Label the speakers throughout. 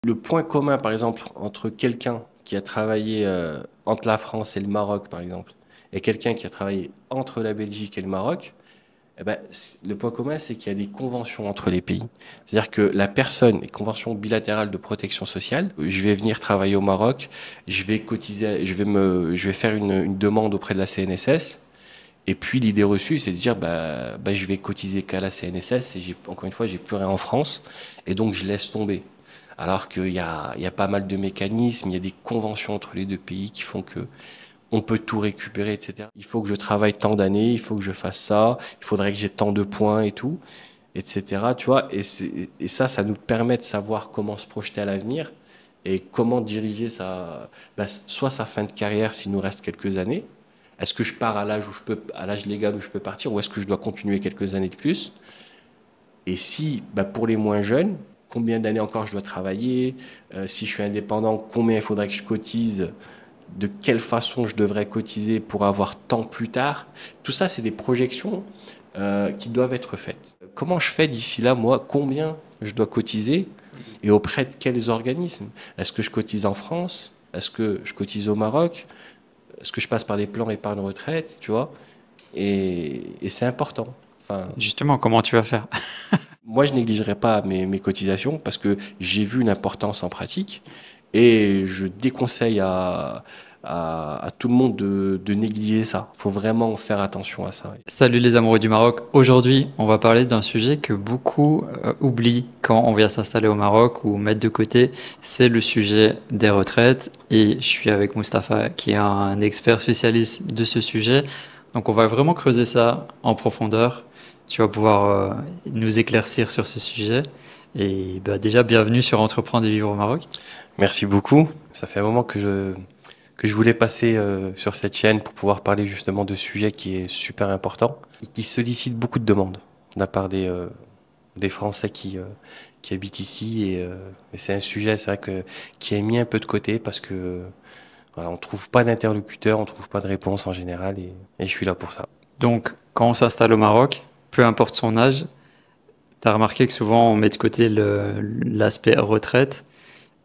Speaker 1: Le point commun, par exemple, entre quelqu'un qui a travaillé entre la France et le Maroc, par exemple, et quelqu'un qui a travaillé entre la Belgique et le Maroc, eh ben, le point commun, c'est qu'il y a des conventions entre les pays. C'est-à-dire que la personne, les conventions bilatérales de protection sociale, je vais venir travailler au Maroc, je vais cotiser, je vais faire une demande auprès de la CNSS. Et puis l'idée reçue, c'est de dire, je vais cotiser qu'à la CNSS et encore une fois, j'ai plus rien en France, et donc je laisse tomber. Alors qu'il y a pas mal de mécanismes, il y a des conventions entre les deux pays qui font que on peut tout récupérer, etc. Il faut que je travaille tant d'années, il faut que je fasse ça, il faudrait que j'ai tant de points et tout, etc. Tu vois, et ça nous permet de savoir comment se projeter à l'avenir et comment diriger soit sa fin de carrière s'il nous reste quelques années. Est-ce que je pars à l'âge à l'âge légal où je peux partir, ou est-ce que je dois continuer quelques années de plus? Et si, pour les moins jeunes, combien d'années encore je dois travailler? Si je suis indépendant, combien il faudrait que je cotise? De quelle façon je devrais cotiser pour avoir tant plus tard? Tout ça, c'est des projections qui doivent être faites. Comment je fais d'ici là, moi, combien je dois cotiser et auprès de quels organismes? Est-ce que je cotise en France? Est-ce que je cotise au Maroc? Est-ce que je passe par des plans épargne retraite, tu vois? Et c'est important. Enfin,
Speaker 2: Justement, comment tu vas faire?
Speaker 1: moi, je négligerai pas mes cotisations parce que j'ai vu l'importance en pratique et je déconseille à tout le monde de négliger ça. Il faut vraiment faire attention à ça.
Speaker 2: Salut les amoureux du Maroc. Aujourd'hui, on va parler d'un sujet que beaucoup oublient quand on vient s'installer au Maroc ou mettre de côté. C'est le sujet des retraites. Et je suis avec Mustapha, qui est un expert spécialiste de ce sujet. Donc, on va vraiment creuser ça en profondeur. Tu vas pouvoir nous éclaircir sur ce sujet. Et bah, déjà, bienvenue sur Entreprendre et vivre au Maroc.
Speaker 1: Merci beaucoup. Ça fait un moment que je voulais passer sur cette chaîne pour pouvoir parler justement de sujets qui est super important et qui sollicite beaucoup de demandes de la part des Français qui habitent ici. Et c'est un sujet, c'est vrai qui est mis un peu de côté parce que voilà, on trouve pas d'interlocuteur, on trouve pas de réponse en général et je suis là pour ça.
Speaker 2: Donc, quand on s'installe au Maroc, peu importe son âge, tu as remarqué que souvent on met de côté l'aspect retraite.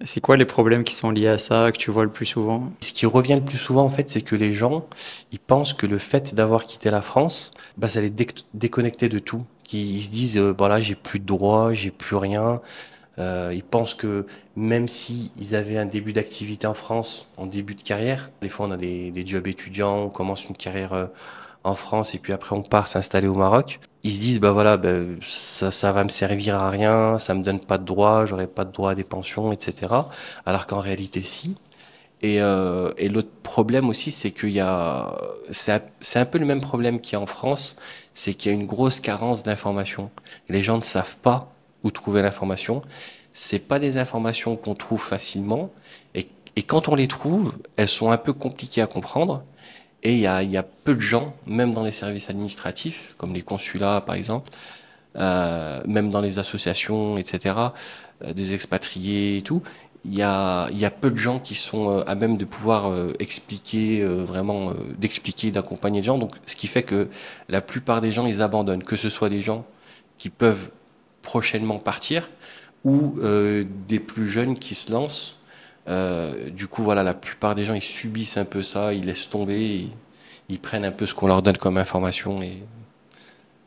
Speaker 2: C'est quoi les problèmes qui sont liés à ça, que tu vois le plus souvent?
Speaker 1: Ce qui revient le plus souvent, en fait, c'est que les gens, ils pensent que le fait d'avoir quitté la France, ça les déconnecter de tout. Ils se disent, là, j'ai plus de droits, j'ai plus rien. Ils pensent que même si ils avaient un début d'activité en France, en début de carrière, des fois on a des jobs étudiants, on commence une carrière en France et puis après on part s'installer au Maroc. Ils se disent ça va me servir à rien, ça me donne pas de droits, j'aurai pas de droit à des pensions, etc. Alors qu'en réalité si. Et l'autre problème aussi, c'est c'est un peu le même problème qu'il y a en France, c'est qu'il y a une grosse carence d'information. Les gens ne savent pas où trouver l'information. C'est pas des informations qu'on trouve facilement. Et quand on les trouve, elles sont un peu compliquées à comprendre. Et il y a peu de gens, même dans les services administratifs, comme les consulats par exemple, même dans les associations, etc., des expatriés et tout, il y a peu de gens qui sont à même de pouvoir expliquer, d'expliquer, d'accompagner les gens. Donc, ce qui fait que la plupart des gens, ils abandonnent, que ce soit des gens qui peuvent prochainement partir ou des plus jeunes qui se lancent. Du coup, voilà, la plupart des gens, ils subissent un peu ça, ils laissent tomber, ils prennent un peu ce qu'on leur donne comme information et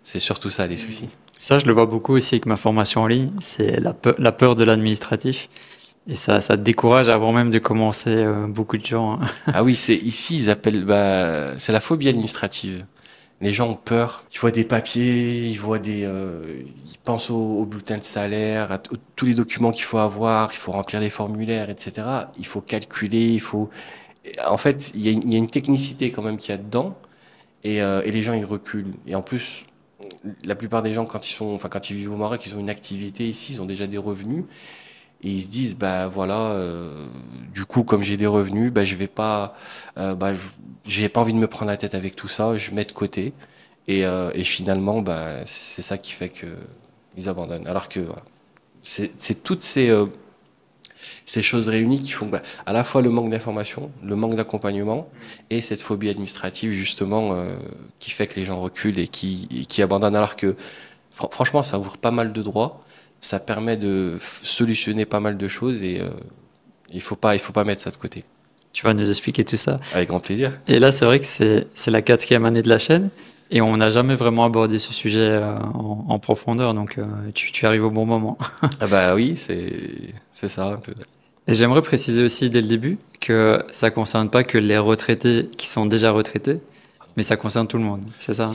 Speaker 1: c'est surtout ça les soucis.
Speaker 2: Ça, je le vois beaucoup aussi avec ma formation en ligne, c'est la peur de l'administratif. Et ça te décourage avant même de commencer, beaucoup de gens, hein.
Speaker 1: Ah oui, c'est ici ils appellent c'est la phobie administrative. Les gens ont peur, ils voient des papiers, ils pensent au bulletin de salaire, tous les documents qu'il faut avoir, il faut remplir des formulaires, etc. Il faut calculer, en fait, il y a une technicité quand même qu'il y a dedans, et les gens ils reculent. Et en plus, la plupart des gens quand ils vivent au Maroc, ils ont une activité ici, ils ont déjà des revenus. Et ils se disent, du coup, comme j'ai des revenus, j'ai pas envie de me prendre la tête avec tout ça, je mets de côté. Et finalement, c'est ça qui fait que ils abandonnent. Alors que voilà, c'est toutes ces choses réunies qui font à la fois le manque d'information, le manque d'accompagnement et cette phobie administrative justement qui fait que les gens reculent et qui abandonnent. Alors que franchement, ça ouvre pas mal de droits. Ça permet de solutionner pas mal de choses et il faut pas mettre ça de côté.
Speaker 2: Tu vas nous expliquer tout ça.
Speaker 1: Avec grand plaisir.
Speaker 2: Et là, c'est vrai que c'est la quatrième année de la chaîne et on n'a jamais vraiment abordé ce sujet en profondeur, donc tu arrives au bon moment.
Speaker 1: Ah bah oui, c'est ça un peu.
Speaker 2: Et j'aimerais préciser aussi dès le début que ça concerne pas que les retraités qui sont déjà retraités, mais ça concerne tout le monde, c'est ça?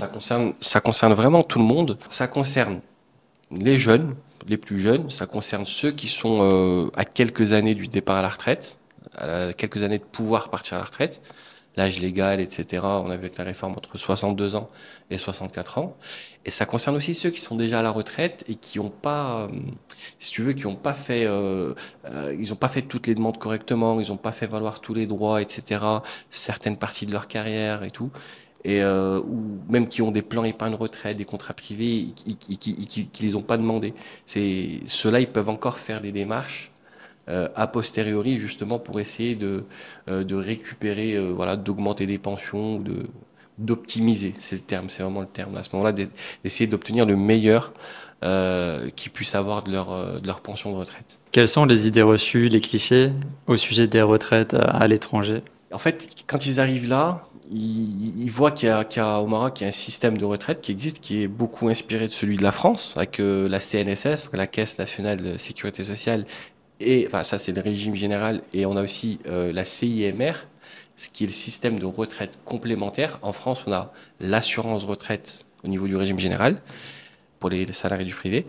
Speaker 1: Ça concerne vraiment tout le monde. Ça concerne les jeunes, les plus jeunes. Ça concerne ceux qui sont à quelques années du départ à la retraite, à quelques années de pouvoir partir à la retraite. L'âge légal, etc. On a vu avec la réforme entre 62 ans et 64 ans. Et ça concerne aussi ceux qui sont déjà à la retraite et qui n'ont pas, si tu veux, qui n'ont pas fait, ils n'ont pas fait toutes les demandes correctement, ils n'ont pas fait valoir tous les droits, etc. Certaines parties de leur carrière et tout. Et ou même qui ont des plans épargne retraite, des contrats privés, qui les ont pas demandés. C'est ceux-là, ils peuvent encore faire des démarches a posteriori justement pour essayer de récupérer, voilà, d'augmenter des pensions ou d'optimiser, c'est le terme, c'est vraiment le terme. À ce moment-là, d'essayer d'obtenir le meilleur qu'ils puissent avoir de leur pension de retraite.
Speaker 2: Quelles sont les idées reçues, les clichés au sujet des retraites à l'étranger?
Speaker 1: En fait, quand ils arrivent là, ils voient au Maroc, il y a un système de retraite qui existe, qui est beaucoup inspiré de celui de la France, avec la CNSS, la Caisse nationale de sécurité sociale, et enfin ça c'est le régime général, et on a aussi la CIMR, ce qui est le système de retraite complémentaire. En France, on a l'assurance retraite au niveau du régime général pour les salariés du privé,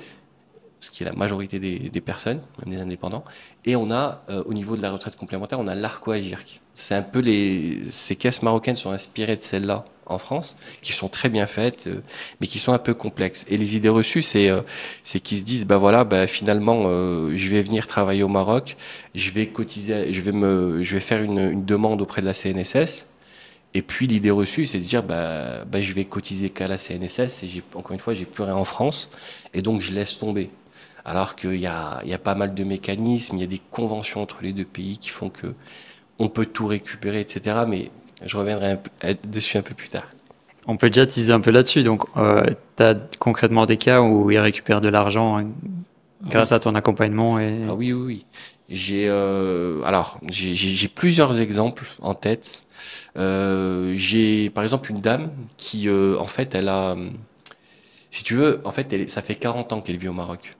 Speaker 1: ce qui est la majorité des personnes, même des indépendants. Et on a, au niveau de la retraite complémentaire, on a l'ARCO-AGIRC. C'est un peu ces caisses marocaines sont inspirées de celles-là en France, qui sont très bien faites, mais qui sont un peu complexes. Et les idées reçues, c'est qu'ils se disent, bah voilà, bah finalement, je vais venir travailler au Maroc, je vais cotiser, je vais faire une demande auprès de la CNSS. Et puis l'idée reçue, c'est de dire, bah je vais cotiser qu'à la CNSS et encore une fois, j'ai plus rien en France, et donc je laisse tomber. Alors il y a pas mal de mécanismes, il y a des conventions entre les deux pays qui font que on peut tout récupérer, etc. Mais je reviendrai dessus un peu plus tard.
Speaker 2: On peut déjà teaser un peu là-dessus. Donc, tu as concrètement des cas où ils récupèrent de l'argent
Speaker 1: Ah
Speaker 2: grâce
Speaker 1: oui,
Speaker 2: à ton accompagnement et
Speaker 1: ah oui, oui, oui. J'ai plusieurs exemples en tête. J'ai par exemple une dame qui en fait elle a, si tu veux, en fait ça fait 40 ans qu'elle vit au Maroc.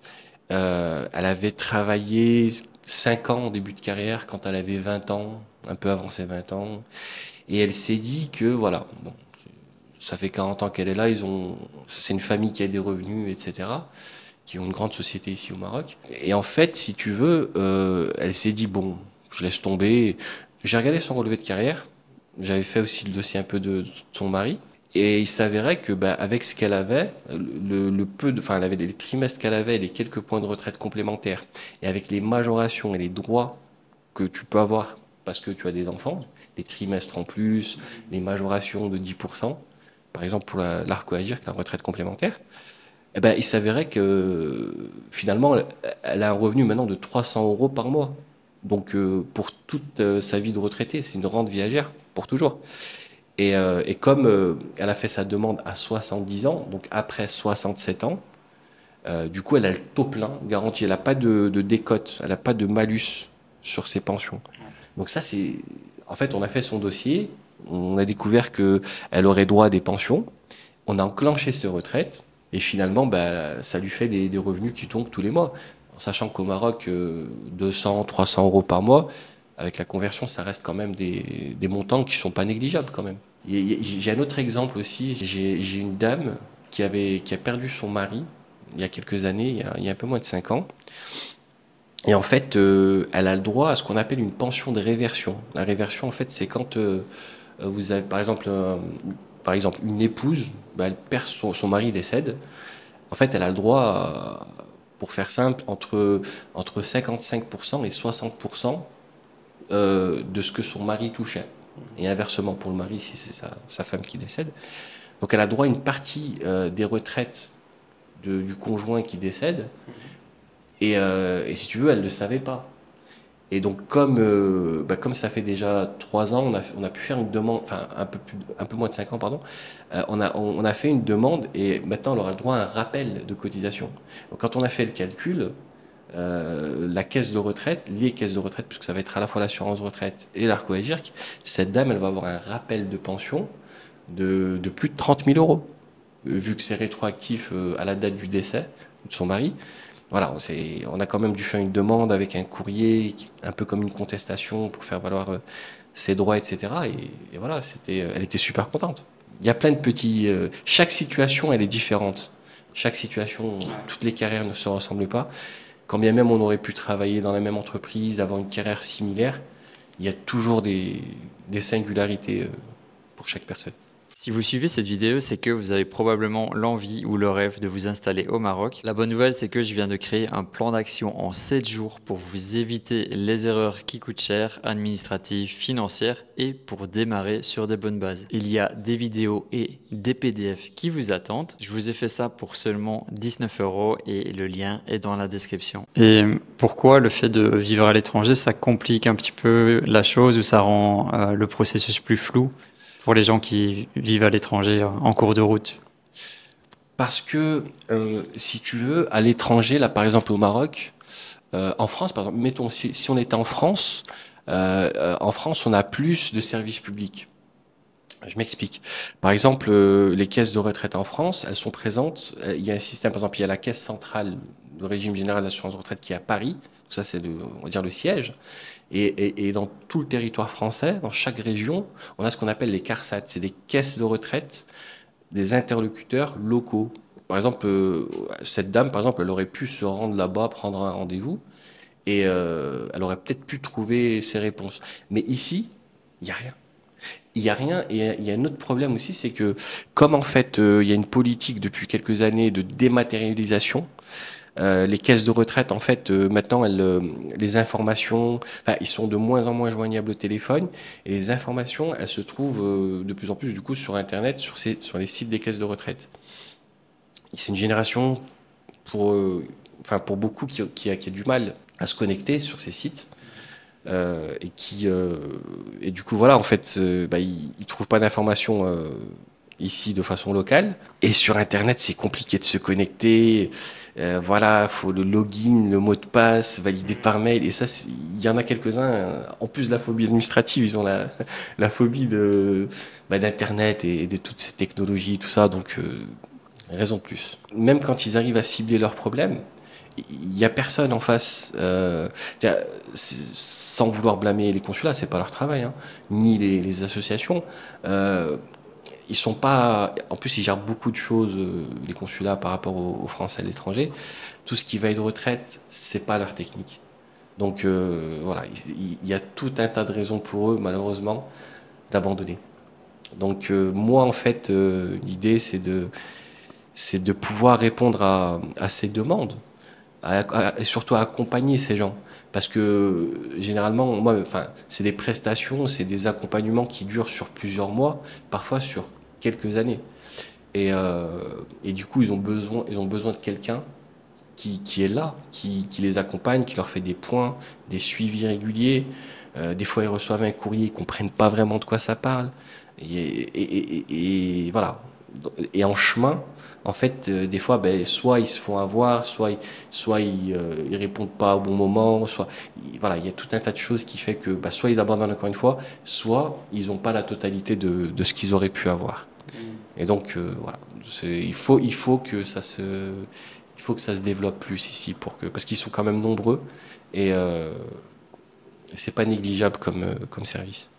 Speaker 1: Elle avait travaillé 5 ans en début de carrière quand elle avait 20 ans, un peu avant ses 20 ans. Et elle s'est dit que, voilà, bon, ça fait 40 ans qu'elle est là, c'est une famille qui a des revenus, etc., qui ont une grande société ici au Maroc. Et en fait, si tu veux, elle s'est dit, bon, je laisse tomber. J'ai regardé son relevé de carrière. J'avais fait aussi le dossier un peu de son mari. Et il s'avérait que, bah, avec ce qu'elle avait, enfin, elle avait les trimestres qu'elle avait, les quelques points de retraite complémentaires, et avec les majorations et les droits que tu peux avoir parce que tu as des enfants, les trimestres en plus, les majorations de 10%, par exemple pour l'ARCO-AGIRC, la retraite complémentaire, eh ben, il s'avérait que finalement, elle a un revenu maintenant de 300 euros par mois. Donc pour toute sa vie de retraité, c'est une rente viagère pour toujours. Et comme elle a fait sa demande à 70 ans, donc après 67 ans, du coup elle a le taux plein garanti. Elle n'a pas de décote, elle n'a pas de malus sur ses pensions. Donc ça, c'est... En fait, on a fait son dossier, on a découvert qu'elle aurait droit à des pensions, on a enclenché ses retraites, et finalement, bah, ça lui fait des revenus qui tombent tous les mois. En sachant qu'au Maroc, 200, 300 euros par mois, avec la conversion, ça reste quand même des montants qui sont pas négligeables quand même. J'ai un autre exemple aussi, j'ai une dame qui a perdu son mari il y a quelques années, il y a un peu moins de 5 ans. Et en fait, elle a le droit à ce qu'on appelle une pension de réversion. La réversion, en fait, c'est quand vous avez, par exemple, une épouse, bah, elle perd son mari décède. En fait, elle a le droit, pour faire simple, entre 55% et 60% de ce que son mari touchait. Et inversement pour le mari, si c'est sa femme qui décède. Donc, elle a le droit à une partie des retraites du conjoint qui décède. Et si tu veux, elle ne le savait pas. Et donc, comme ça fait déjà 3 ans, on a pu faire une demande, enfin un peu moins de 5 ans, pardon, on a fait une demande et maintenant on aura le droit à un rappel de cotisation. Donc, quand on a fait le calcul, la caisse de retraite, les caisses de retraite, puisque ça va être à la fois l'assurance retraite et l'Arco-Agirc, cette dame, elle va avoir un rappel de pension de plus de 30 000 euros, vu que c'est rétroactif à la date du décès de son mari. Voilà, on a quand même dû faire une demande avec un courrier, un peu comme une contestation pour faire valoir ses droits, etc. Et voilà, elle était super contente. Il y a plein de petits. Chaque situation, elle est différente. Chaque situation, toutes les carrières ne se ressemblent pas. Quand bien même on aurait pu travailler dans la même entreprise, avoir une carrière similaire, il y a toujours des singularités pour chaque personne.
Speaker 2: Si vous suivez cette vidéo, c'est que vous avez probablement l'envie ou le rêve de vous installer au Maroc. La bonne nouvelle, c'est que je viens de créer un plan d'action en 7 jours pour vous éviter les erreurs qui coûtent cher, administratives, financières et pour démarrer sur des bonnes bases. Il y a des vidéos et des PDF qui vous attendent. Je vous ai fait ça pour seulement 19 € et le lien est dans la description. Et pourquoi le fait de vivre à l'étranger, ça complique un petit peu la chose ou ça rend le processus plus flou pour les gens qui vivent à l'étranger en cours de route?
Speaker 1: Parce que, si tu veux, à l'étranger, là par exemple au Maroc, en France, par exemple, mettons, si on était en France, on a plus de services publics. Je m'explique. Par exemple, les caisses de retraite en France, elles sont présentes. Il y a un système, par exemple, il y a la caisse centrale du régime général d'assurance retraite qui est à Paris. Ça, c'est, on va dire, le siège. Et dans tout le territoire français, dans chaque région, on a ce qu'on appelle les CARSAT. C'est des caisses de retraite des interlocuteurs locaux. Par exemple, cette dame, par exemple, elle aurait pu se rendre là-bas, prendre un rendez-vous, et elle aurait peut-être pu trouver ses réponses. Mais ici, il n'y a rien. Il n'y a rien. Et il y a un autre problème aussi, c'est que comme en fait, il y a une politique depuis quelques années de dématérialisation, les caisses de retraite, en fait, maintenant, les informations, enfin, ils sont de moins en moins joignables au téléphone, et les informations, elles se trouvent de plus en plus, du coup, sur Internet, sur les sites des caisses de retraite. C'est une génération, pour beaucoup, qui a du mal à se connecter sur ces sites. Et du coup, voilà, en fait, ils trouvent pas d'informations ici de façon locale. Et sur Internet, c'est compliqué de se connecter. Voilà, faut le login, le mot de passe, validé par mail. Et ça, il y en a quelques-uns. En plus de la phobie administrative, ils ont la phobie d'Internet et de toutes ces technologies, tout ça. Donc, raison de plus. Même quand ils arrivent à cibler leurs problèmes, il n'y a personne en face. Sans vouloir blâmer les consulats, c'est pas leur travail, hein, ni les associations. Ils sont pas. En plus, ils gèrent beaucoup de choses, les consulats, par rapport aux Français à l'étranger. Tout ce qui va être retraite, c'est pas leur technique. Donc voilà, il y a tout un tas de raisons pour eux, malheureusement, d'abandonner. Donc moi, en fait, l'idée, c'est de pouvoir répondre à ces demandes et surtout à accompagner ces gens. Parce que généralement, moi, enfin, c'est des prestations, c'est des accompagnements qui durent sur plusieurs mois, parfois sur quelques années. Et du coup, ils ont besoin de quelqu'un qui est là, qui les accompagne, qui leur fait des points, des suivis réguliers. Des fois, ils reçoivent un courrier, ils comprennent pas vraiment de quoi ça parle. Et voilà. Et en chemin, en fait, des fois, soit ils se font avoir, soit ils répondent pas au bon moment, voilà, il y a tout un tas de choses qui fait que soit ils abandonnent encore une fois, soit ils n'ont pas la totalité de ce qu'ils auraient pu avoir. Et donc, voilà, il faut que ça se développe plus ici parce qu'ils sont quand même nombreux et c'est pas négligeable comme service.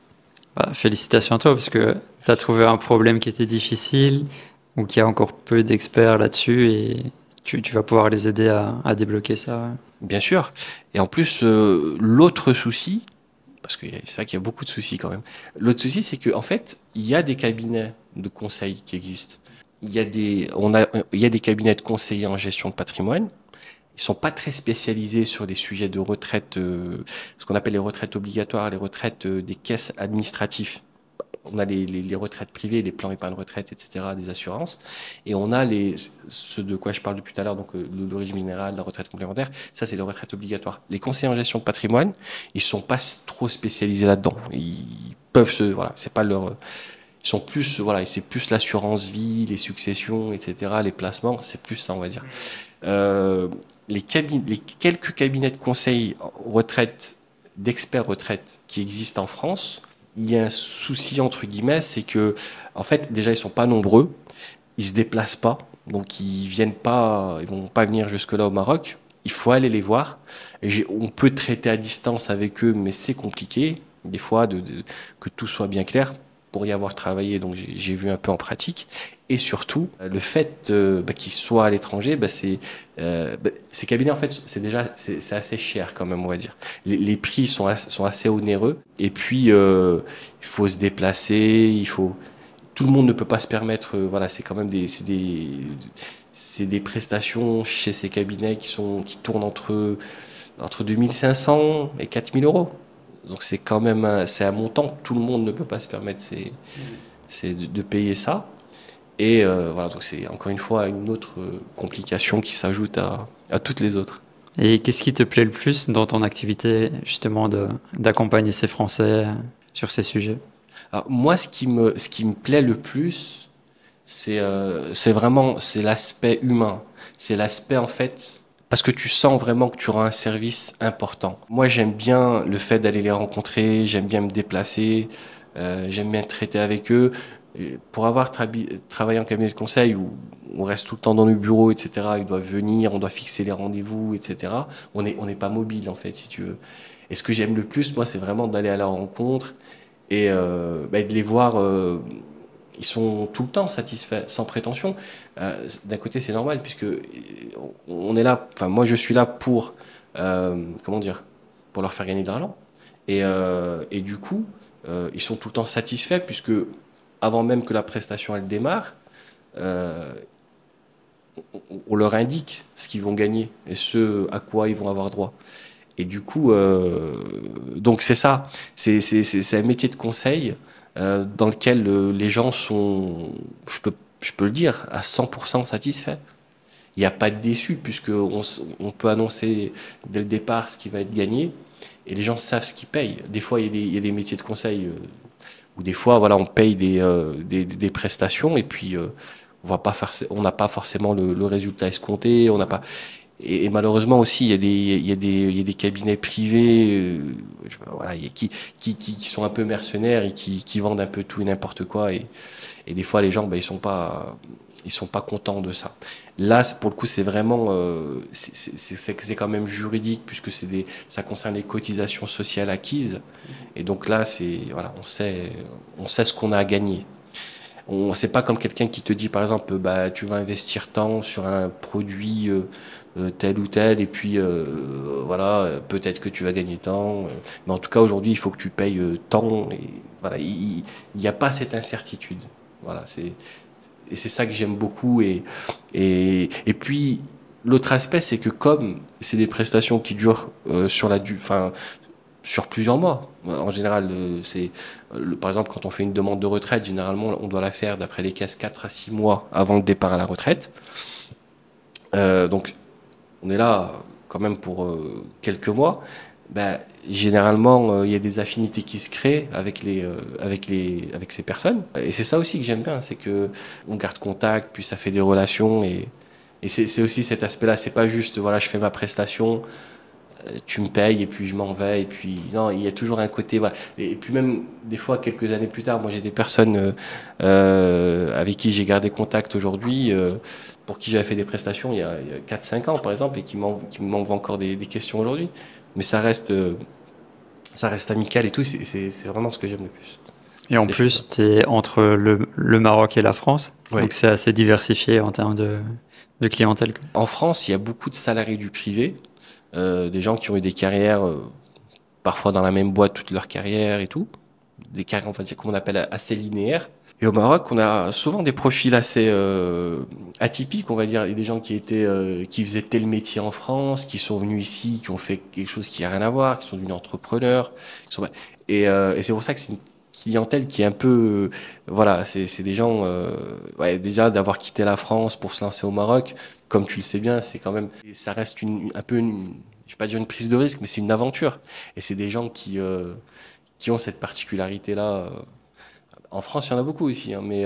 Speaker 2: Bah, félicitations à toi parce que tu as trouvé un problème qui était difficile ou qu'il y a encore peu d'experts là-dessus et tu vas pouvoir les aider à débloquer ça. Ouais.
Speaker 1: Bien sûr. Et en plus, l'autre souci, parce que c'est vrai qu'il y a beaucoup de soucis quand même. L'autre souci, c'est qu'en fait, il y a des cabinets de conseil qui existent. Il y a des cabinets de conseillers en gestion de patrimoine. Ils sont pas très spécialisés sur des sujets de retraite, ce qu'on appelle les retraites obligatoires, les retraites des caisses administratives. on a les retraites privées, les plans épargne retraite, etc., des assurances. Et on a ce de quoi je parle depuis tout à l'heure, donc le régime général, la retraite complémentaire. Ça, c'est les retraites obligatoires. Les conseillers en gestion de patrimoine, ils sont pas trop spécialisés là-dedans. Ils peuvent voilà, c'est pas leur, ils sont plus, voilà, c'est plus l'assurance vie, les successions, etc., les placements, c'est plus ça, on va dire. Euh, les quelques cabinets de conseil retraite, d'experts retraite qui existent en France, il y a un souci entre guillemets, c'est que, en fait, déjà, ils sont pas nombreux, ils se déplacent pas, donc ils viennent pas, ils vont pas venir jusque-là au Maroc. Il faut aller les voir. On peut traiter à distance avec eux, mais c'est compliqué, des fois, que tout soit bien clair. Pour y avoir travaillé, donc j'ai vu un peu en pratique. Et surtout, le fait qu'ils soient à l'étranger, ces cabinets, en fait, c'est assez cher quand même, on va dire. Les prix sont assez onéreux. Et puis, il faut se déplacer, tout le monde ne peut pas se permettre, voilà, c'est quand même c'est des prestations chez ces cabinets qui tournent entre 2500 et 4000 euros. Donc c'est quand même c'est un montant que tout le monde ne peut pas se permettre c'est de payer ça. Et voilà, donc c'est encore une fois une autre complication qui s'ajoute à toutes les autres.
Speaker 2: Et qu'est-ce qui te plaît le plus dans ton activité, justement, d'accompagner ces Français sur ces sujets?
Speaker 1: Alors, moi, ce qui me plaît le plus, c'est vraiment c'est l'aspect humain. C'est l'aspect, en fait, parce que tu sens vraiment que tu auras un service important. Moi, j'aime bien le fait d'aller les rencontrer, j'aime bien me déplacer, j'aime bien traiter avec eux. Et pour avoir travaillé en cabinet de conseil où on reste tout le temps dans le bureau, etc., ils doivent venir, on doit fixer les rendez-vous, etc., on n'est pas mobile, en fait, si tu veux. Et ce que j'aime le plus, moi, c'est vraiment d'aller à la rencontre et de les voir. Ils sont tout le temps satisfaits, sans prétention. D'un côté, c'est normal, puisque on est là, enfin, moi, je suis là pour, comment dire, pour leur faire gagner de l'argent. Et du coup, ils sont tout le temps satisfaits, puisque avant même que la prestation elle démarre, euh, on leur indique ce qu'ils vont gagner et ce à quoi ils vont avoir droit. Et du coup, donc c'est ça, c'est un métier de conseil dans lequel les gens sont, je peux le dire, à 100% satisfaits. Il n'y a pas de déçu puisque on peut annoncer dès le départ ce qui va être gagné et les gens savent ce qu'ils payent. Des fois, il y a des métiers de conseil où des fois, voilà, on paye des prestations et puis on n'a pas forcément le résultat escompté, on n'a pas. Et malheureusement aussi, il y a des cabinets privés, voilà, qui sont un peu mercenaires et qui vendent un peu tout et n'importe quoi. Et des fois, les gens, ils sont pas contents de ça. Là, pour le coup, c'est vraiment, c'est quand même juridique puisque ça concerne les cotisations sociales acquises. Et donc là, voilà, on sait ce qu'on a à gagner. C'est pas comme quelqu'un qui te dit, par exemple, tu vas investir tant sur un produit tel ou tel, et puis voilà, peut-être que tu vas gagner tant. Mais en tout cas, aujourd'hui, il faut que tu payes tant. Et voilà, il n'y a pas cette incertitude. Voilà, et c'est ça que j'aime beaucoup. Et puis, l'autre aspect, c'est que comme c'est des prestations qui durent enfin, sur plusieurs mois. En général, par exemple, quand on fait une demande de retraite, généralement, on doit la faire d'après les caisses 4 à 6 mois avant le départ à la retraite. Donc, on est là quand même pour quelques mois. Généralement, il y a des affinités qui se créent avec ces personnes. Et c'est ça aussi que j'aime bien, c'est que on garde contact, puis ça fait des relations. Et c'est aussi cet aspect-là. C'est pas juste, voilà, je fais ma prestation, tu me payes et puis je m'en vais. Et puis, non, il y a toujours un côté, voilà. Et puis même, des fois, quelques années plus tard, moi j'ai des personnes avec qui j'ai gardé contact aujourd'hui, pour qui j'avais fait des prestations il y a 4-5 ans, par exemple, et qui m'envoient encore des questions aujourd'hui. Mais ça reste amical et tout, c'est vraiment ce que j'aime le plus.
Speaker 2: Et en plus, tu es entre le Maroc et la France,
Speaker 1: ouais.
Speaker 2: Donc c'est assez diversifié en termes de clientèle.
Speaker 1: En France, il y a beaucoup de salariés du privé, des gens qui ont eu des carrières, parfois dans la même boîte toute leur carrière et tout, des carrières, on va dire, qu'on appelle assez linéaires. Et au Maroc, on a souvent des profils assez atypiques, on va dire, et des gens qui faisaient tel métier en France, qui sont venus ici, qui ont fait quelque chose qui n'a rien à voir, qui sont devenus entrepreneurs. Et c'est pour ça que clientèle qui est un peu, voilà, c'est des gens, ouais, déjà d'avoir quitté la France pour se lancer au Maroc, comme tu le sais bien, c'est quand même, ça reste un peu je vais pas dire une prise de risque, mais c'est une aventure. Et c'est des gens qui ont cette particularité-là. En France, il y en a beaucoup aussi, hein, mais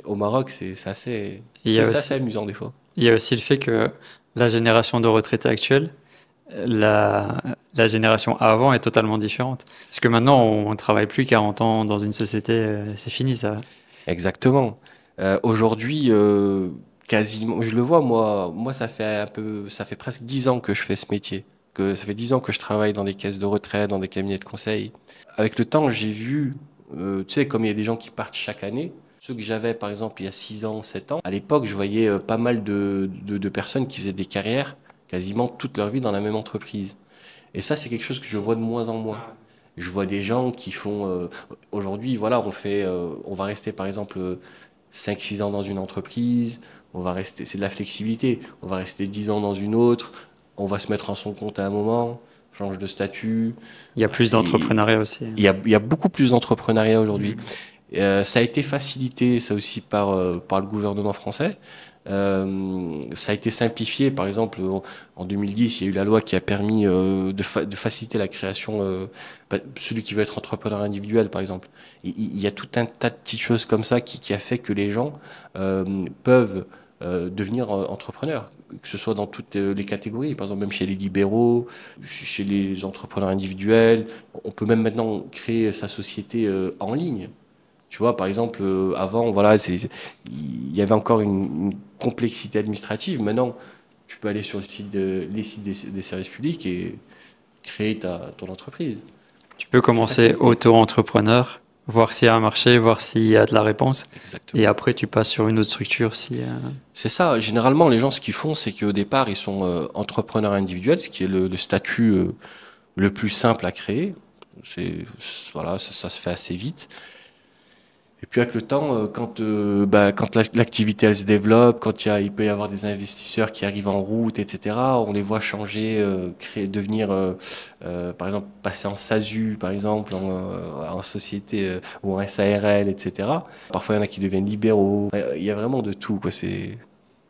Speaker 1: au Maroc,
Speaker 2: Il y a
Speaker 1: c'est assez
Speaker 2: aussi,
Speaker 1: amusant des fois.
Speaker 2: il y a aussi le fait que la génération de retraités actuelle, la génération avant est totalement différente. Parce que maintenant, on ne travaille plus 40 ans dans une société, c'est fini ça.
Speaker 1: Exactement. Aujourd'hui, quasiment, je le vois, moi, ça fait presque 10 ans que je fais ce métier. Ça fait 10 ans que je travaille dans des caisses de retraite, dans des cabinets de conseil. Avec le temps, j'ai vu, tu sais, comme il y a des gens qui partent chaque année, ceux que j'avais, par exemple, il y a 6 ans, 7 ans, à l'époque, je voyais pas mal de personnes qui faisaient des carrières quasiment toute leur vie dans la même entreprise. Et ça, c'est quelque chose que je vois de moins en moins. Je vois des gens qui font, aujourd'hui, voilà, on va rester par exemple 5 6 ans dans une entreprise, c'est de la flexibilité, on va rester 10 ans dans une autre, on va se mettre en son compte à un moment, change de statut.
Speaker 2: Il y a plus
Speaker 1: Et
Speaker 2: d'entrepreneuriat aussi.
Speaker 1: il y a beaucoup plus d'entrepreneuriat aujourd'hui.
Speaker 2: Mm.
Speaker 1: Ça a été facilité, ça aussi, par le gouvernement français. Ça a été simplifié. Par exemple, en 2010, il y a eu la loi qui a permis de faciliter la création. Celui qui veut être entrepreneur individuel, par exemple. Il y a tout un tas de petites choses comme ça qui a fait que les gens peuvent devenir entrepreneurs, que ce soit dans toutes les catégories. Par exemple, même chez les libéraux, chez les entrepreneurs individuels. On peut même maintenant créer sa société en ligne. Tu vois, par exemple, avant, voilà, il y avait encore une complexité administrative. Maintenant, tu peux aller sur les sites des services publics et créer ton entreprise.
Speaker 2: Tu peux
Speaker 1: C'est
Speaker 2: commencer
Speaker 1: facilité.
Speaker 2: auto-entrepreneur, voir s'il y a un marché, voir s'il y a de la réponse. Et
Speaker 1: Exactement.
Speaker 2: après, tu passes sur une autre structure si,
Speaker 1: C'est ça. Généralement, les gens, ce qu'ils font, c'est qu'au départ, ils sont entrepreneurs individuels, ce qui est le statut le plus simple à créer. C'est, voilà, ça se fait assez vite. Et puis avec le temps, quand l'activité elle se développe, il peut y avoir des investisseurs qui arrivent en route, etc., on les voit changer, devenir, par exemple, passer en SASU, par exemple, en société ou en SARL, etc. Parfois, il y en a qui deviennent libéraux. Il y a vraiment de tout, quoi. C'est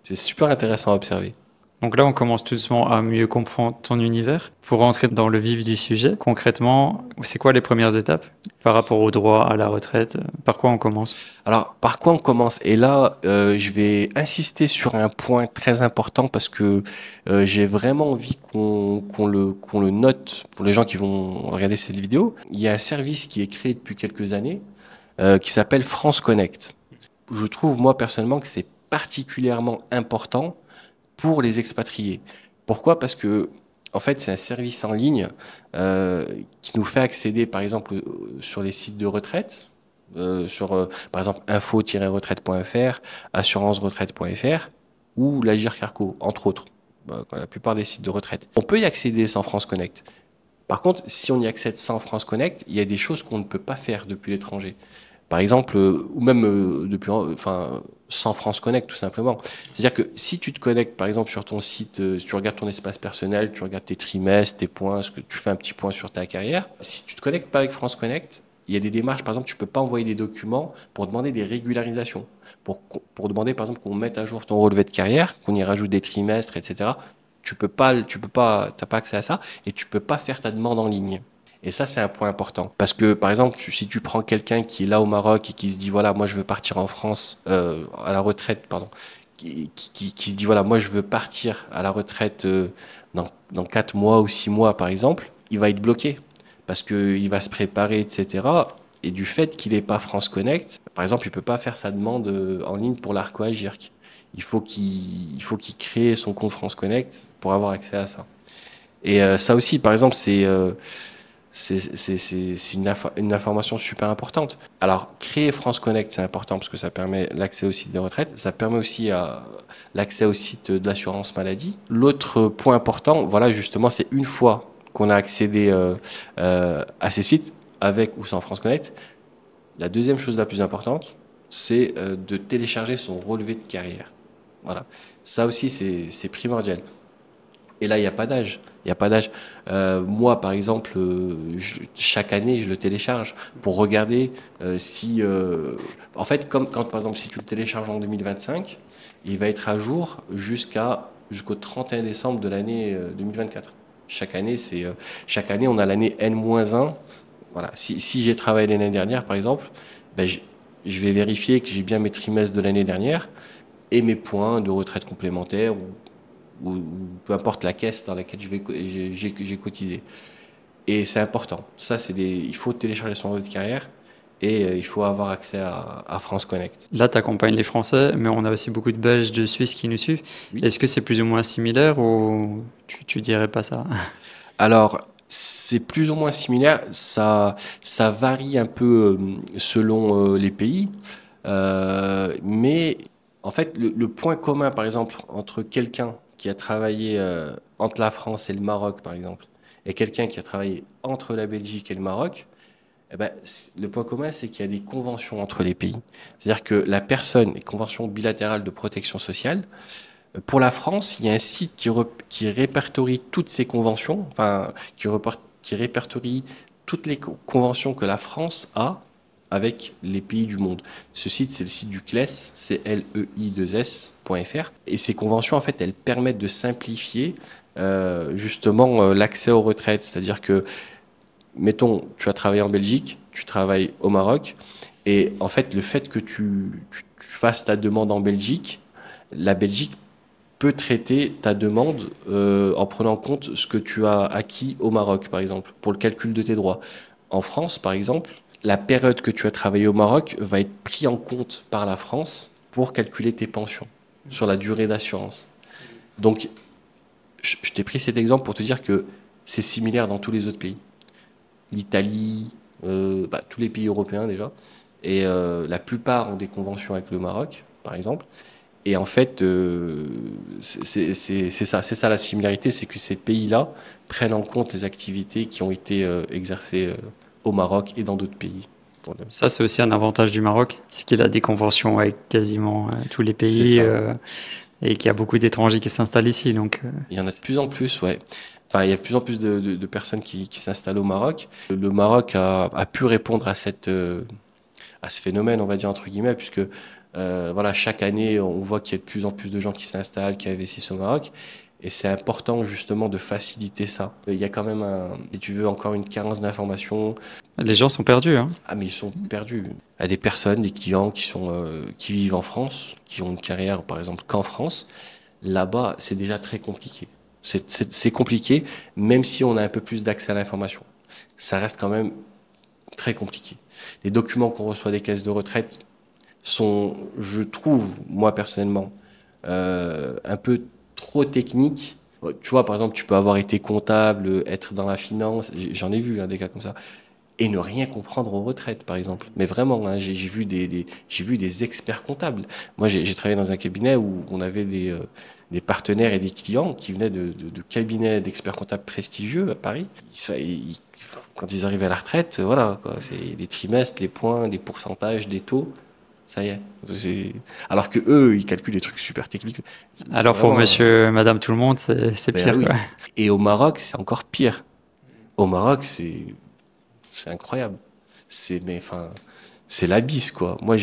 Speaker 1: super intéressant à observer.
Speaker 2: Donc là, on commence tout doucement à mieux comprendre ton univers. Pour rentrer dans le vif du sujet, concrètement, c'est quoi les premières étapes par rapport au droit à la retraite? Par quoi on commence?
Speaker 1: Alors, par quoi on commence? Et là, je vais insister sur un point très important parce que j'ai vraiment envie qu'on le note pour les gens qui vont regarder cette vidéo. Il y a un service qui est créé depuis quelques années qui s'appelle France Connect. Je trouve, moi, personnellement, que c'est particulièrement important pour les expatriés. Pourquoi? Parce que, en fait, c'est un service en ligne qui nous fait accéder, par exemple, sur les sites de retraite, par exemple, info-retraite.fr, assurance-retraite.fr ou l'Agir Carco, entre autres, la plupart des sites de retraite. On peut y accéder sans France Connect. Par contre, si on y accède sans France Connect, il y a des choses qu'on ne peut pas faire depuis l'étranger. Par exemple, ou même enfin, sans France Connect, tout simplement. C'est-à-dire que si tu te connectes, par exemple, sur ton site, tu regardes ton espace personnel, tu regardes tes trimestres, tes points, tu fais un petit point sur ta carrière. Si tu te connectes pas avec France Connect, il y a des démarches, par exemple, tu peux pas envoyer des documents pour demander des régularisations, pour demander, par exemple, qu'on mette à jour ton relevé de carrière, qu'on y rajoute des trimestres, etc. T'as pas accès à ça, et tu peux pas faire ta demande en ligne. Et ça, c'est un point important. Parce que, par exemple, si tu prends quelqu'un qui est là au Maroc et qui se dit, voilà, moi, je veux partir en France, à la retraite, pardon, qui se dit, voilà, moi, je veux partir à la retraite dans 4 mois ou 6 mois, par exemple, il va être bloqué. Parce qu'il va se préparer, etc. Et du fait qu'il n'ait pas France Connect, par exemple, il ne peut pas faire sa demande en ligne pour l'ARCO Agirc. Il faut qu'il crée son compte France Connect pour avoir accès à ça. Et ça aussi, par exemple, c'est une information super importante. Alors, créer France Connect, c'est important parce que ça permet l'accès au site de retraite. Ça permet aussi l'accès au site de l'assurance maladie. L'autre point important, voilà, justement, c'est une fois qu'on a accédé à ces sites, avec ou sans France Connect, la deuxième chose la plus importante, c'est de télécharger son relevé de carrière. Voilà. Ça aussi, c'est primordial. Et là, il n'y a pas d'âge. Il y a pas d'âge. Moi, par exemple, chaque année, je le télécharge pour regarder si... En fait, comme quand, par exemple, si tu le télécharges en 2025, il va être à jour jusqu'au 31 décembre de l'année 2024. Chaque année, on a l'année N-1. Voilà. Si j'ai travaillé l'année dernière, par exemple, ben, je vais vérifier que j'ai bien mes trimestres de l'année dernière et mes points de retraite complémentaire ou peu importe la caisse dans laquelle j'ai cotisé. Et c'est important. Il faut télécharger son relevé de carrière et il faut avoir accès à France Connect.
Speaker 2: Là, tu accompagnes les Français, mais on a aussi beaucoup de Belges, de Suisses qui nous suivent.
Speaker 1: Oui.
Speaker 2: Est-ce que c'est plus ou moins similaire ou tu dirais pas ça?
Speaker 1: Alors, c'est plus ou moins similaire. Ça varie un peu selon les pays. Mais en fait, le point commun, par exemple, entre quelqu'un qui a travaillé entre la France et le Maroc, par exemple, et quelqu'un qui a travaillé entre la Belgique et le Maroc, eh ben, le point commun, c'est qu'il y a des conventions entre les pays. C'est-à-dire que la personne, les conventions bilatérales de protection sociale, pour la France, il y a un site qui répertorie toutes ces conventions, enfin, qui répertorie toutes les conventions que la France a avec les pays du monde. Ce site, c'est le site du CLES, c'est LEI2S.fr. Et ces conventions, en fait, elles permettent de simplifier justement l'accès aux retraites. C'est-à-dire que, mettons, tu as travaillé en Belgique, tu travailles au Maroc, et en fait, le fait que tu fasses ta demande en Belgique, la Belgique peut traiter ta demande en prenant en compte ce que tu as acquis au Maroc, par exemple, pour le calcul de tes droits. En France, par exemple, la période que tu as travaillé au Maroc va être prise en compte par la France pour calculer tes pensions sur la durée d'assurance. Donc, je t'ai pris cet exemple pour te dire que c'est similaire dans tous les autres pays. L'Italie, tous les pays européens déjà, et la plupart ont des conventions avec le Maroc, par exemple. Et en fait, c'est ça la similarité, c'est que ces pays-là prennent en compte les activités qui ont été exercées au Maroc et dans d'autres pays.
Speaker 2: Ça, c'est aussi un avantage du Maroc, c'est qu'il a des conventions avec quasiment tous les
Speaker 1: C'est
Speaker 2: pays
Speaker 1: ça.
Speaker 2: et qu'il y a beaucoup d'étrangers qui s'installent ici. Donc,
Speaker 1: Il y en a de plus en plus, ouais. Enfin, il y a de plus en plus de personnes qui s'installent au Maroc. Le Maroc a pu répondre à ce phénomène, on va dire entre guillemets, puisque voilà, chaque année, on voit qu'il y a de plus en plus de gens qui s'installent, qui investissent au Maroc. Et c'est important justement de faciliter ça. Il y a quand même, si tu veux, encore une carence d'informations.
Speaker 2: les gens sont perdus, hein.
Speaker 1: Ah, mais ils sont perdus. Il y a des personnes, des clients qui vivent en France, qui ont une carrière, par exemple, qu'en France. Là-bas, c'est déjà très compliqué. C'est compliqué, même si on a un peu plus d'accès à l'information. Ça reste quand même très compliqué. Les documents qu'on reçoit des caisses de retraite sont, je trouve, moi personnellement, un peu trop techniques. Tu vois, par exemple, tu peux avoir été comptable, être dans la finance, j'en ai vu hein, des cas comme ça, et ne rien comprendre aux retraites, par exemple. Mais vraiment, hein, j'ai vu j'ai vu des experts comptables. Moi, j'ai travaillé dans un cabinet où on avait des partenaires et des clients qui venaient de cabinets d'experts comptables prestigieux à Paris. Quand ils arrivaient à la retraite, voilà, quoi, c'est les trimestres, les points, des pourcentages, des taux. Ça y est. Alors que eux, ils calculent des trucs super techniques.
Speaker 2: Alors pour monsieur, madame, tout le monde, c'est
Speaker 1: Ben
Speaker 2: pire,
Speaker 1: oui.
Speaker 2: quoi.
Speaker 1: Et au Maroc, c'est encore pire. Au Maroc, c'est incroyable. Enfin, c'est l'abysse, quoi. Moi,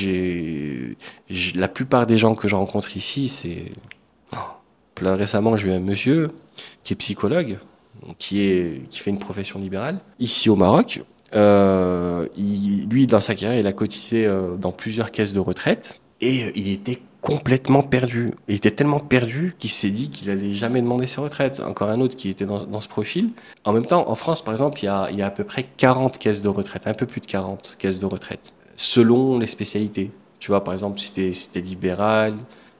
Speaker 1: la plupart des gens que je rencontre ici, là, récemment, j'ai eu un monsieur qui est psychologue, qui fait une profession libérale. Ici au Maroc, lui, dans sa carrière, il a cotisé dans plusieurs caisses de retraite et il était complètement perdu. Il était tellement perdu qu'il s'est dit qu'il allait jamais demander ses retraites. Encore un autre qui était dans ce profil. En même temps, en France, par exemple, il y a à peu près 40 caisses de retraite, un peu plus de 40 caisses de retraite, selon les spécialités. Tu vois, par exemple, si t'es libéral,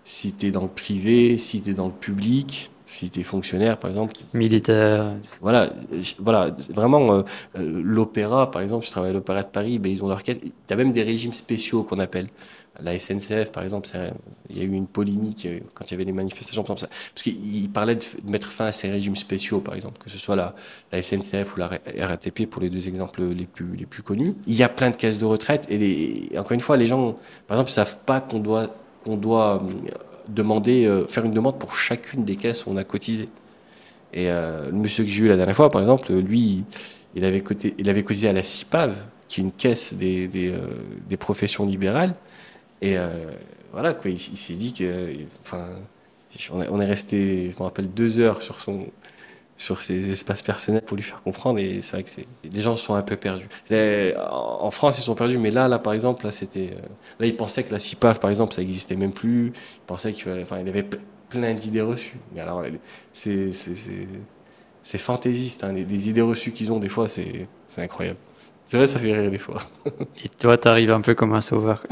Speaker 1: si t'es dans le privé, si t'es dans le public, si t'es fonctionnaire, par exemple.
Speaker 2: Militaire.
Speaker 1: Voilà, voilà, vraiment, l'opéra, par exemple, je travaille à l'Opéra de Paris, ben, ils ont l'orchestre. Tu as même des régimes spéciaux qu'on appelle. La SNCF, par exemple, il y a eu une polémique quand il y avait les manifestations, parce qu'ils parlaient de mettre fin à ces régimes spéciaux, par exemple, que ce soit la SNCF ou la RATP, pour les deux exemples les plus connus. Il y a plein de caisses de retraite, et encore une fois, les gens, par exemple, ne savent pas qu'on doit demander, faire une demande pour chacune des caisses où on a cotisé. Et le monsieur que j'ai eu la dernière fois, par exemple, lui, il avait cotisé à la CIPAV, qui est une caisse des professions libérales. Et voilà, quoi, il s'est dit que, enfin, on est resté, je me rappelle, 2 heures sur ses espaces personnels pour lui faire comprendre. Et c'est vrai que les gens sont un peu perdus. En France, ils sont perdus, mais là, par exemple, là, ils pensaient que la CIPAF, par exemple, ça existait même plus. Ils pensaient enfin, il y avait plein d'idées reçues. Mais alors, c'est, c'est, c'est, c'est fantaisiste, hein. Les idées reçues qu'ils ont, des fois, c'est incroyable. C'est vrai, ça fait rire des fois.
Speaker 2: Et toi, tu arrives un peu comme un sauveur.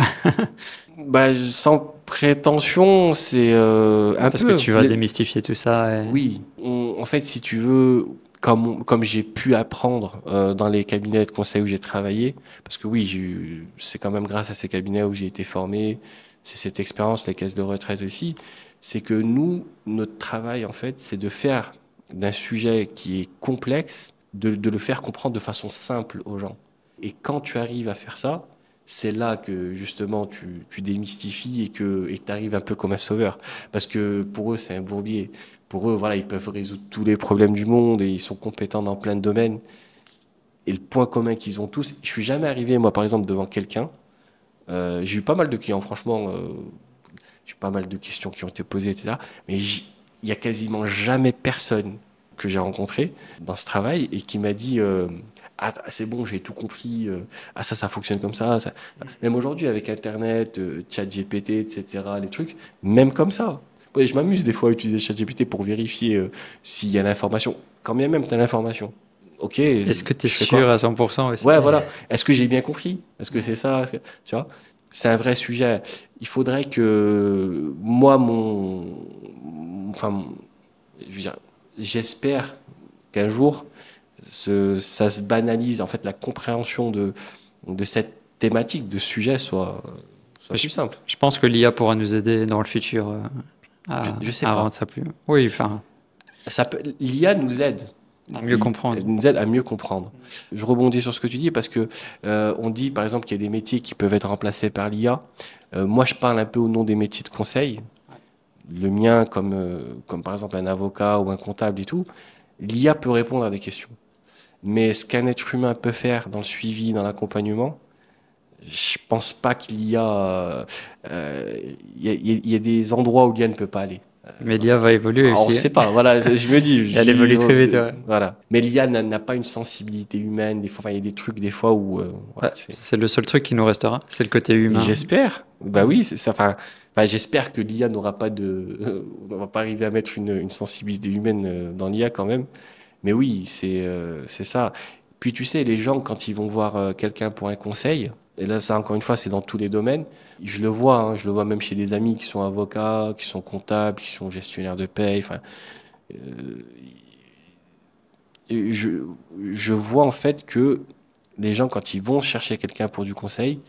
Speaker 1: Bah, sans prétention, c'est un
Speaker 2: Parce que
Speaker 1: peu.
Speaker 2: tu vas démystifier tout ça.
Speaker 1: Oui, en fait, si tu veux, comme j'ai pu apprendre dans les cabinets de conseil où j'ai travaillé, parce que oui, c'est quand même grâce à ces cabinets où j'ai été formé, c'est cette expérience, les caisses de retraite aussi, c'est que nous, notre travail, en fait, c'est de faire d'un sujet qui est complexe, de le faire comprendre de façon simple aux gens. Et quand tu arrives à faire ça, c'est là que justement tu démystifies et que tu arrives un peu comme un sauveur. Parce que pour eux, c'est un bourbier. Pour eux, voilà, ils peuvent résoudre tous les problèmes du monde et ils sont compétents dans plein de domaines. Et le point commun qu'ils ont tous, je suis jamais arrivé, moi, par exemple, devant quelqu'un. J'ai eu pas mal de clients, franchement, j'ai eu pas mal de questions qui ont été posées, etc. Mais il y a quasiment jamais personne que j'ai rencontré dans ce travail et qui m'a dit ah, c'est bon, j'ai tout compris, ah, ça fonctionne comme ça. Même aujourd'hui, avec Internet, ChatGPT, etc., les trucs, même comme ça. Ouais, je m'amuse des fois à utiliser ChatGPT pour vérifier s'il y a l'information. Quand bien même tu as l'information. Ok,
Speaker 2: Est-ce que tu es
Speaker 1: je fais quoi?
Speaker 2: sûr à 100% aussi?
Speaker 1: Ouais, voilà. Est-ce que j'ai bien compris? Est-ce que c'est ça? Tu vois? C'est un vrai sujet. Il faudrait que moi, enfin, je veux dire, j'espère qu'un jour, ça se banalise. En fait, la compréhension de cette thématique, de ce sujet soit
Speaker 2: Je,
Speaker 1: plus simple.
Speaker 2: je pense que l'IA pourra nous aider dans le futur
Speaker 1: Je sais
Speaker 2: à
Speaker 1: pas.
Speaker 2: rendre ça plus. Oui, enfin,
Speaker 1: L'IA nous aide.
Speaker 2: à mieux comprendre.
Speaker 1: Elle nous aide à mieux comprendre. Je rebondis sur ce que tu dis parce que on dit par exemple qu'il y a des métiers qui peuvent être remplacés par l'IA. Moi, je parle un peu au nom des métiers de conseil. Le mien, comme par exemple un avocat ou un comptable et tout, l'IA peut répondre à des questions. Mais ce qu'un être humain peut faire dans le suivi, dans l'accompagnement, je pense pas qu'il y a, il y a des endroits où l'IA ne peut pas aller.
Speaker 2: Mais l'IA va évoluer
Speaker 1: Alors, on ne
Speaker 2: aussi.
Speaker 1: sait pas, voilà, je me dis.
Speaker 2: Elle évolue très vite, ouais.
Speaker 1: Voilà. Mais l'IA n'a pas une sensibilité humaine. Des fois, enfin, il y a des trucs, des fois, où. Voilà,
Speaker 2: C'est le seul truc qui nous restera, c'est le côté humain.
Speaker 1: J'espère. Bah oui, c'est ça. Enfin, j'espère que l'IA n'aura pas on va pas arriver à mettre une sensibilité humaine dans l'IA quand même. Mais oui, c'est ça. Puis tu sais, les gens, quand ils vont voir quelqu'un pour un conseil, et là, ça, encore une fois, c'est dans tous les domaines. Je le vois, hein, je le vois même chez des amis qui sont avocats, qui sont comptables, qui sont gestionnaires de paye. Enfin, euh, je, je vois en fait que les gens, quand ils vont chercher quelqu'un pour du conseil,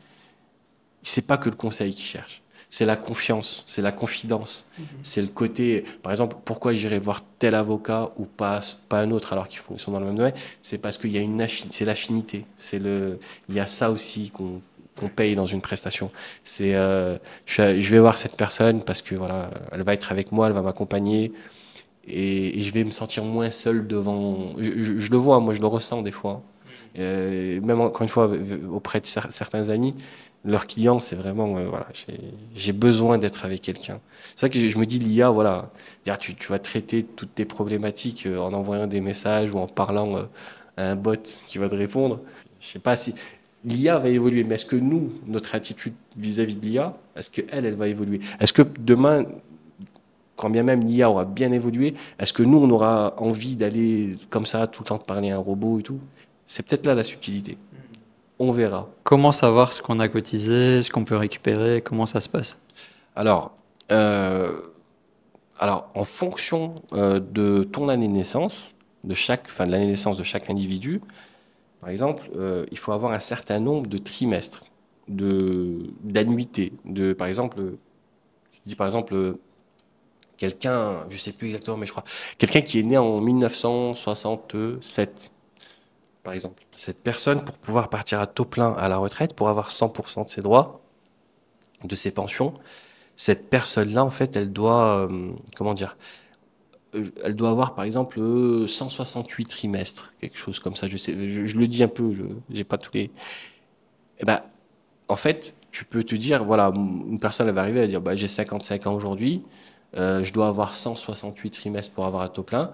Speaker 1: c'est pas que le conseil qu'ils cherchent. C'est la confiance, c'est la confidence, c'est le côté, par exemple, pourquoi j'irai voir tel avocat ou pas un autre alors qu'ils sont dans le même domaine, c'est parce qu'il y a c'est l'affinité, il y a ça aussi qu'on paye dans une prestation. C'est, je vais voir cette personne parce que voilà, elle va être avec moi, elle va m'accompagner et je vais me sentir moins seul devant. Je le vois, moi je le ressens des fois. Même encore une fois auprès de certains amis, leurs clients, c'est vraiment voilà, j'ai besoin d'être avec quelqu'un. C'est vrai que je me dis l'IA, voilà, tu vas traiter toutes tes problématiques en envoyant des messages ou en parlant à un bot qui va te répondre. Je sais pas si l'IA va évoluer, mais est-ce que nous, notre attitude vis-à-vis de l'IA, est-ce qu'elle, elle va évoluer? Est-ce que demain, quand bien même l'IA aura bien évolué, est-ce que nous, on aura envie d'aller comme ça tout le temps de parler à un robot et tout? C'est peut-être là la subtilité. On verra.
Speaker 2: Comment savoir ce qu'on a cotisé, ce qu'on peut récupérer, comment ça se passe?
Speaker 1: Alors, euh, en fonction de ton année de naissance, enfin, de l'année de naissance de chaque individu, par exemple, il faut avoir un certain nombre de trimestres, d'annuités. Par exemple, je dis par exemple, quelqu'un, je sais plus exactement, mais je crois, quelqu'un qui est né en 1967, par exemple. Cette personne, pour pouvoir partir à taux plein à la retraite, pour avoir 100% de ses droits, de ses pensions, cette personne-là, en fait, elle doit, comment dire, elle doit avoir par exemple 168 trimestres, quelque chose comme ça. Je sais, je le dis un peu, je j'ai pas tous les. Eh ben, en fait, tu peux te dire, voilà, une personne elle va arriver à dire, bah, j'ai 55 ans aujourd'hui, je dois avoir 168 trimestres pour avoir un taux plein.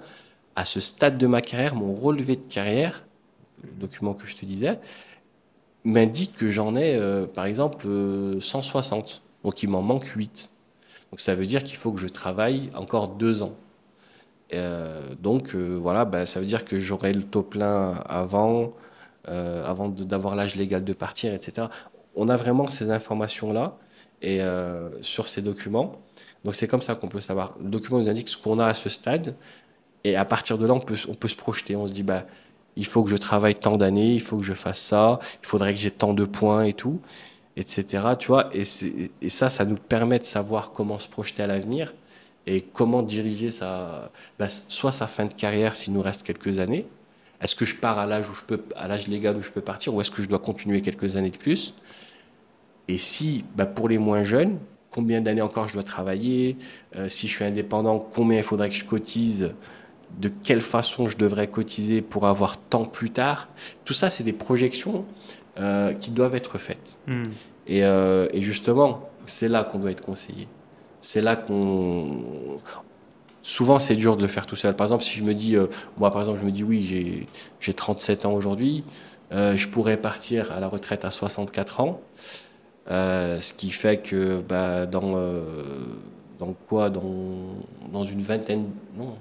Speaker 1: À ce stade de ma carrière, mon relevé de carrière, le document que je te disais, m'indique que j'en ai, par exemple, 160. Donc il m'en manque 8. Donc ça veut dire qu'il faut que je travaille encore 2 ans. Voilà, ben, ça veut dire que j'aurai le taux plein avant d'avoir l'âge légal de partir, etc. On a vraiment ces informations-là et sur ces documents. Donc c'est comme ça qu'on peut savoir. Le document nous indique ce qu'on a à ce stade et à partir de là, on peut se projeter. On se dit, bah, il faut que je travaille tant d'années, il faut que je fasse ça, il faudrait que j'ai tant de points et tout, etc. Tu vois, et ça nous permet de savoir comment se projeter à l'avenir et comment diriger soit sa fin de carrière s'il nous reste quelques années. Est-ce que je pars à l'âge légal où je peux partir, ou est-ce que je dois continuer quelques années de plus? Et si, bah, pour les moins jeunes, combien d'années encore je dois travailler? Si je suis indépendant, combien il faudrait que je cotise? De quelle façon je devrais cotiser pour avoir tant plus tard? Tout ça, c'est des projections qui doivent être faites.
Speaker 2: Hmm.
Speaker 1: Et justement, c'est là qu'on doit être conseillé. C'est là qu'on... Souvent, c'est dur de le faire tout seul. Par exemple, si je me dis, moi, par exemple, je me dis, oui, j'ai 37 ans aujourd'hui, je pourrais partir à la retraite à 64 ans, ce qui fait que bah, dans une vingtaine, non,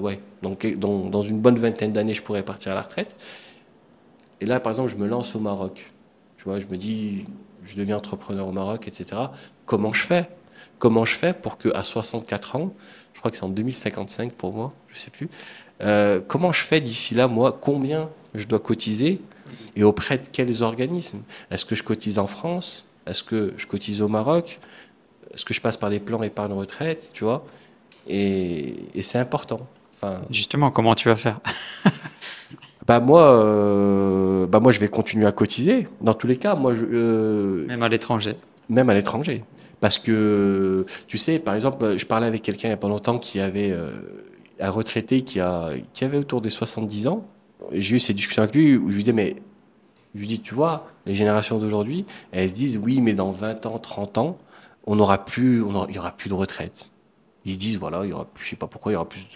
Speaker 1: ouais, donc dans une bonne vingtaine d'années, je pourrais partir à la retraite. Et là, par exemple, je me lance au Maroc. Tu vois, je me dis, je deviens entrepreneur au Maroc, etc. Comment je fais? Comment je fais pour qu'à 64 ans, je crois que c'est en 2055 pour moi, je sais plus, comment je fais d'ici là, moi, combien je dois cotiser et auprès de quels organismes? Est-ce que je cotise en France? Est-ce que je cotise au Maroc? Est-ce que je passe par des plans épargne retraite, tu vois? Et c'est important. Enfin,
Speaker 2: Justement, comment tu vas faire?
Speaker 1: bah moi, je vais continuer à cotiser. Dans tous les cas,
Speaker 2: Même à l'étranger.
Speaker 1: même à l'étranger. Parce que, tu sais, par exemple, je parlais avec quelqu'un il n'y a pas longtemps qui avait un retraité qui avait autour des 70 ans. J'ai eu ces discussions avec lui où je lui disais, mais je lui dis, tu vois, les générations d'aujourd'hui, elles se disent, oui, mais dans 20 ans, 30 ans, il y aura plus de retraite. Ils se disent, voilà, il y aura plus, je sais pas pourquoi, il y aura plus de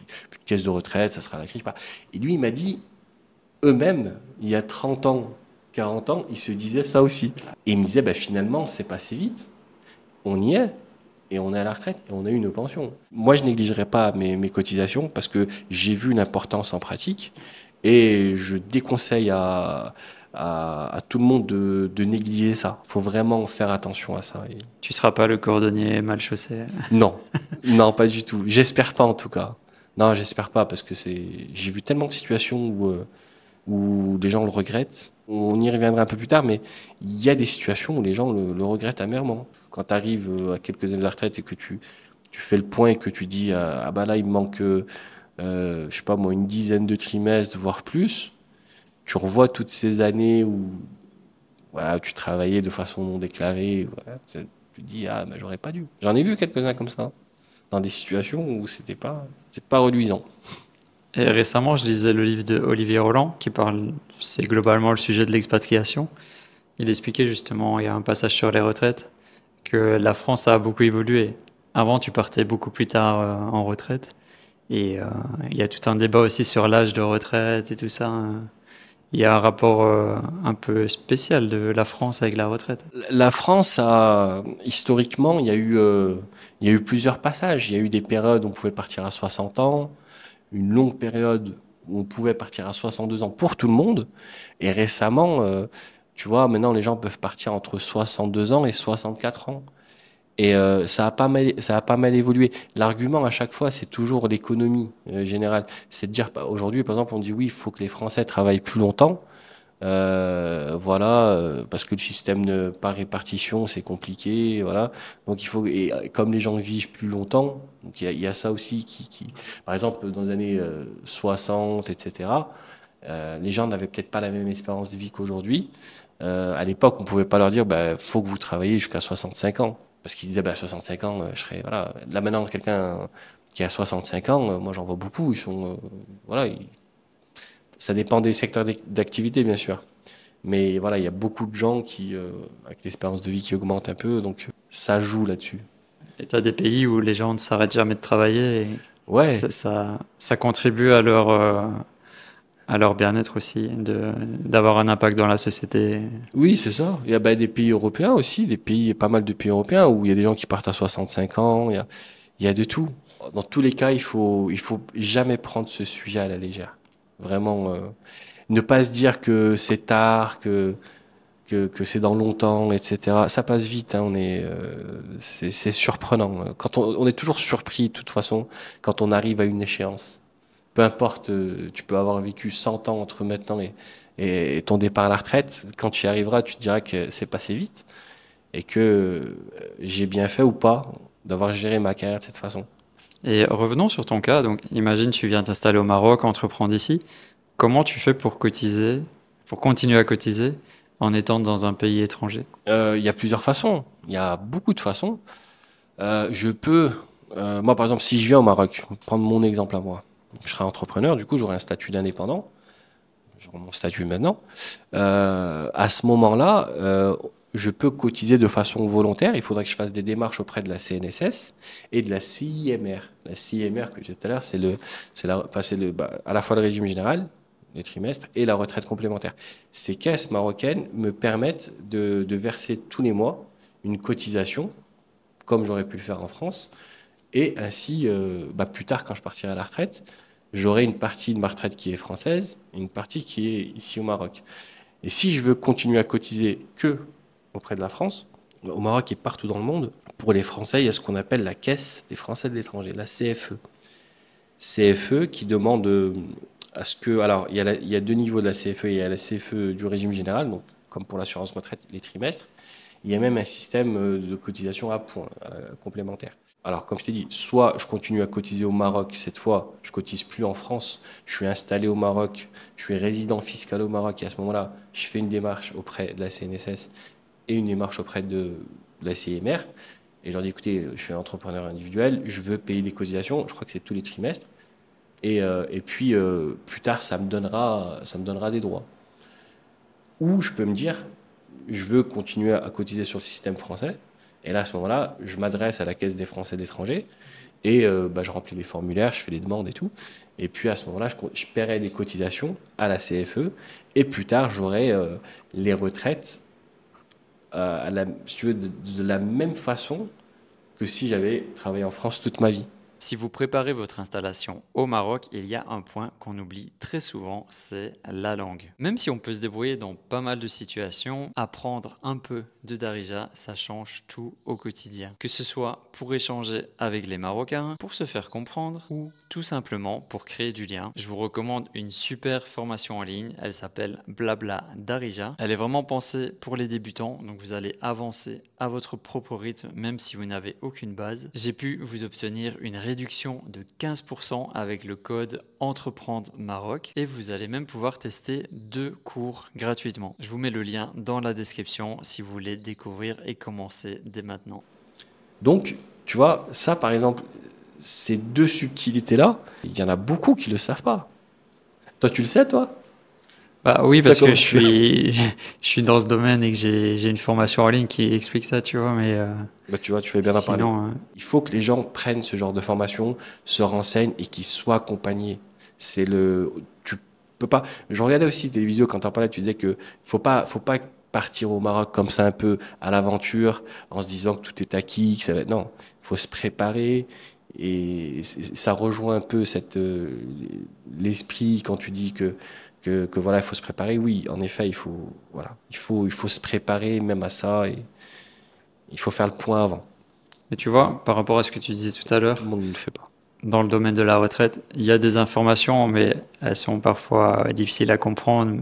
Speaker 1: caisses de retraite, ça sera la crise, je sais pas. Et lui, il m'a dit, eux-mêmes, il y a 30 ans, 40 ans, ils se disaient ça aussi. Et ils me disaient, bah, finalement, c'est passé vite. On y est. Et on est à la retraite et on a eu une pension. Moi, je négligerai pas mes cotisations parce que j'ai vu l'importance en pratique et je déconseille à tout le monde de négliger ça. Il faut vraiment faire attention à ça.
Speaker 2: Tu seras pas le cordonnier mal chaussé.
Speaker 1: Non, non, pas du tout. J'espère pas en tout cas. Non, j'espère pas parce que j'ai vu tellement de situations où les gens le regrettent. On y reviendra un peu plus tard, mais il y a des situations où les gens le regrettent amèrement. Quand tu arrives à quelques années de la retraite et que tu fais le point et que tu dis ah bah là il me manque je sais pas moi une dizaine de trimestres voire plus, tu revois toutes ces années où voilà, tu travaillais de façon non déclarée, voilà, tu te dis ah bah j'aurais pas dû. J'en ai vu quelques-uns comme ça dans des situations où c'est pas reluisant.
Speaker 2: Et récemment, je lisais le livre de Olivier Roland qui parle, c'est globalement le sujet de l'expatriation. Il expliquait justement, il y a un passage sur les retraites, que la France a beaucoup évolué. Avant, tu partais beaucoup plus tard en retraite. Et il y a tout un débat aussi sur l'âge de retraite et tout ça. Il y a un rapport un peu spécial de la France avec la retraite.
Speaker 1: La France historiquement, il y a eu plusieurs passages. Il y a eu des périodes où on pouvait partir à 60 ans, une longue période où on pouvait partir à 62 ans pour tout le monde. Et récemment, tu vois, maintenant les gens peuvent partir entre 62 ans et 64 ans. Et ça a pas mal évolué. L'argument à chaque fois, c'est toujours l'économie générale. C'est de dire, bah, aujourd'hui, par exemple, on dit oui, il faut que les Français travaillent plus longtemps. Voilà, parce que le système par répartition, c'est compliqué, voilà. Donc il faut, et comme les gens vivent plus longtemps, donc il y a ça aussi par exemple, dans les années 60, etc., les gens n'avaient peut-être pas la même espérance de vie qu'aujourd'hui. À l'époque, on pouvait pas leur dire, bah, faut que vous travaillez jusqu'à 65 ans. Parce qu'ils disaient, bah, 65 ans, je serais, voilà. Là, maintenant, quelqu'un qui a 65 ans, moi j'en vois beaucoup, ils sont, voilà, ça dépend des secteurs d'activité bien sûr. Mais voilà, il y a beaucoup de gens qui, avec l'espérance de vie qui augmente un peu, donc ça joue là-dessus.
Speaker 2: Et tu as des pays où les gens ne s'arrêtent jamais de travailler et
Speaker 1: Ouais,
Speaker 2: ça contribue à leur bien-être aussi, d'avoir un impact dans la société.
Speaker 1: oui, c'est ça. Il y a bah, des pays européens aussi, pas mal de pays européens où il y a des gens qui partent à 65 ans, il y a de tout. Dans tous les cas, il faut jamais prendre ce sujet à la légère. Vraiment, ne pas se dire que c'est tard, que c'est dans longtemps, etc. Ça passe vite, hein, c'est surprenant. Quand on est toujours surpris, de toute façon, quand on arrive à une échéance. Peu importe, tu peux avoir vécu 100 ans entre maintenant et ton départ à la retraite. Quand tu y arriveras, tu te diras que c'est passé vite et que j'ai bien fait ou pas d'avoir géré ma carrière de cette façon.
Speaker 2: Et revenons sur ton cas. Donc, imagine, tu viens t'installer au Maroc, entreprendre ici. Comment tu fais pour cotiser, pour continuer à cotiser en étant dans un pays étranger?
Speaker 1: Il y a plusieurs façons. Il y a beaucoup de façons. Je peux, moi par exemple, si je viens au Maroc, prendre mon exemple à moi, je serai entrepreneur, du coup j'aurai un statut d'indépendant, j'aurai mon statut maintenant. À ce moment-là, je peux cotiser de façon volontaire. Il faudrait que je fasse des démarches auprès de la CNSS et de la CIMR. La CIMR que j'ai dit tout à l'heure, à la fois le régime général, les trimestres, et la retraite complémentaire. Ces caisses marocaines me permettent de verser tous les mois une cotisation, comme j'aurais pu le faire en France, et ainsi, plus tard, quand je partirai à la retraite, j'aurai une partie de ma retraite qui est française et une partie qui est ici au Maroc. Et si je veux continuer à cotiser que auprès de la France, au Maroc et partout dans le monde, pour les Français, il y a ce qu'on appelle la Caisse des Français de l'étranger, la CFE. CFE qui demande à ce que... Alors, il y a deux niveaux de la CFE. Il y a la CFE du régime général, donc comme pour l'assurance retraite, les trimestres. Il y a même un système de cotisation à points, complémentaire. Alors, comme je t'ai dit, soit je continue à cotiser au Maroc, cette fois, je cotise plus en France, je suis installé au Maroc, je suis résident fiscal au Maroc, et à ce moment-là, je fais une démarche auprès de la CNSS et une démarche auprès de la CIMR, et je leur dis, écoutez, je suis un entrepreneur individuel, je veux payer des cotisations, je crois que c'est tous les trimestres, et puis, plus tard, ça me donnera des droits. Ou je peux me dire, je veux continuer à cotiser sur le système français. Et là, à ce moment-là, je m'adresse à la Caisse des Français de l'étranger et je remplis les formulaires, je fais les demandes et tout. Et puis à ce moment-là, je paierai des cotisations à la CFE. Et plus tard, j'aurai les retraites, si tu veux, de la même façon que si j'avais travaillé en France toute ma vie.
Speaker 2: Si vous préparez votre installation au Maroc, il y a un point qu'on oublie très souvent, c'est la langue. Même si on peut se débrouiller dans pas mal de situations, apprendre un peu de Darija, ça change tout au quotidien. Que ce soit pour échanger avec les Marocains, pour se faire comprendre ou tout simplement pour créer du lien. Je vous recommande une super formation en ligne, elle s'appelle Blabla Darija. Elle est vraiment pensée pour les débutants, donc vous allez avancer à votre propre rythme même si vous n'avez aucune base. J'ai pu vous obtenir une réduction de 15% avec le code Entreprendre Maroc et vous allez même pouvoir tester 2 cours gratuitement. Je vous mets le lien dans la description si vous voulez découvrir et commencer dès maintenant.
Speaker 1: Donc, tu vois, ça par exemple, ces deux subtilités-là, il y en a beaucoup qui ne le savent pas. Toi, tu le sais, toi?
Speaker 2: Bah oui, parce que
Speaker 1: D'accord.
Speaker 2: je suis dans ce domaine et que j'ai une formation en ligne qui explique ça, tu vois, mais
Speaker 1: Tu vois, tu fais bien d'en parler.
Speaker 2: sinon,
Speaker 1: Il faut que les gens prennent ce genre de formation, se renseignent et qu'ils soient accompagnés. Tu peux pas. Je regardais aussi tes vidéos quand t'en parlais, tu disais que faut pas partir au Maroc comme ça un peu à l'aventure en se disant que tout est acquis, que ça va être... Non, il faut se préparer et ça rejoint un peu l'esprit quand tu dis que voilà, il faut se préparer. Oui, en effet, il faut se préparer même à ça et il faut faire le point avant.
Speaker 2: et tu vois, par rapport à ce que tu disais tout à
Speaker 1: Tout
Speaker 2: l'heure,
Speaker 1: le monde ne le fait pas.
Speaker 2: dans le domaine de la retraite, il y a des informations, mais elles sont parfois difficiles à comprendre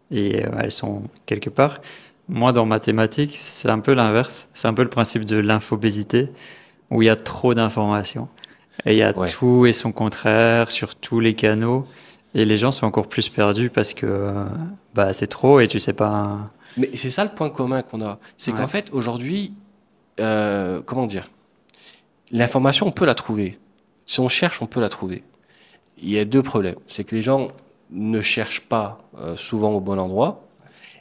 Speaker 2: et elles sont quelque part. Moi, dans mathématiques, c'est un peu l'inverse. C'est un peu le principe de l'infobésité, où il y a trop d'informations. Et il y a
Speaker 1: Ouais.
Speaker 2: tout et son contraire sur tous les canaux. Et les gens sont encore plus perdus parce que c'est trop et tu sais pas.
Speaker 1: Mais c'est ça le point commun qu'on a. C'est qu'en
Speaker 2: Ouais.
Speaker 1: fait, aujourd'hui, comment dire, l'information, on peut la trouver. Si on cherche, on peut la trouver. Il y a deux problèmes. C'est que les gens ne cherchent pas souvent au bon endroit.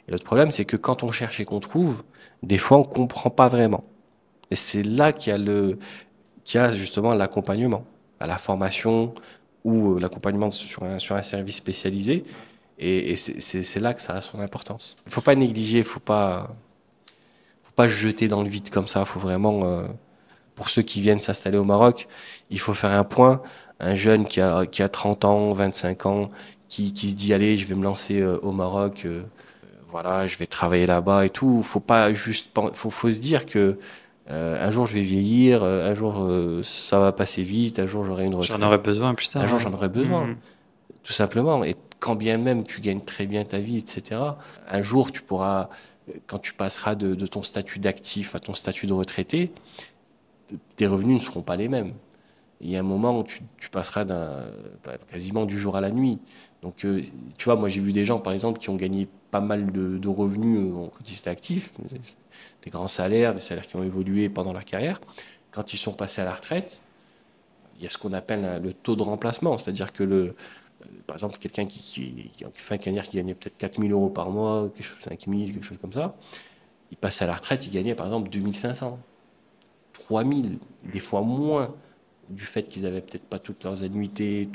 Speaker 1: Et l'autre problème, c'est que quand on cherche et qu'on trouve, des fois, on comprend pas vraiment. Et c'est là qu'il y a justement l'accompagnement, la formation ou l'accompagnement sur un service spécialisé. Et c'est là que ça a son importance. Il faut pas négliger, faut pas se jeter dans le vide comme ça. Faut vraiment, pour ceux qui viennent s'installer au Maroc, il faut faire un point. Un jeune qui a 30 ans, 25 ans, qui se dit, allez, je vais me lancer au Maroc, voilà, je vais travailler là-bas et tout. Faut pas juste, faut se dire que un jour je vais vieillir, un jour ça va passer vite, un jour j'aurai une retraite.
Speaker 2: J'en aurais besoin plus tard.
Speaker 1: Un jour j'en aurai besoin,
Speaker 2: Mhm.
Speaker 1: tout simplement. Et quand bien même tu gagnes très bien ta vie, etc., un jour tu pourras, quand tu passeras de ton statut d'actif à ton statut de retraité, tes revenus ne seront pas les mêmes. Il y a un moment où tu passeras quasiment du jour à la nuit. Donc, tu vois, moi j'ai vu des gens, par exemple, qui ont gagné pas mal de revenus quand ils étaient actifs, des grands salaires, des salaires qui ont évolué pendant leur carrière. Quand ils sont passés à la retraite, il y a ce qu'on appelle le taux de remplacement, c'est-à-dire que par exemple, quelqu'un qui fait une carrière qui gagnait peut-être 4 000 euros par mois, quelque chose, 5 000, quelque chose comme ça, il passe à la retraite, il gagnait par exemple 2 500, 3 000, des fois moins, du fait qu'ils avaient peut-être pas toutes leurs annuités,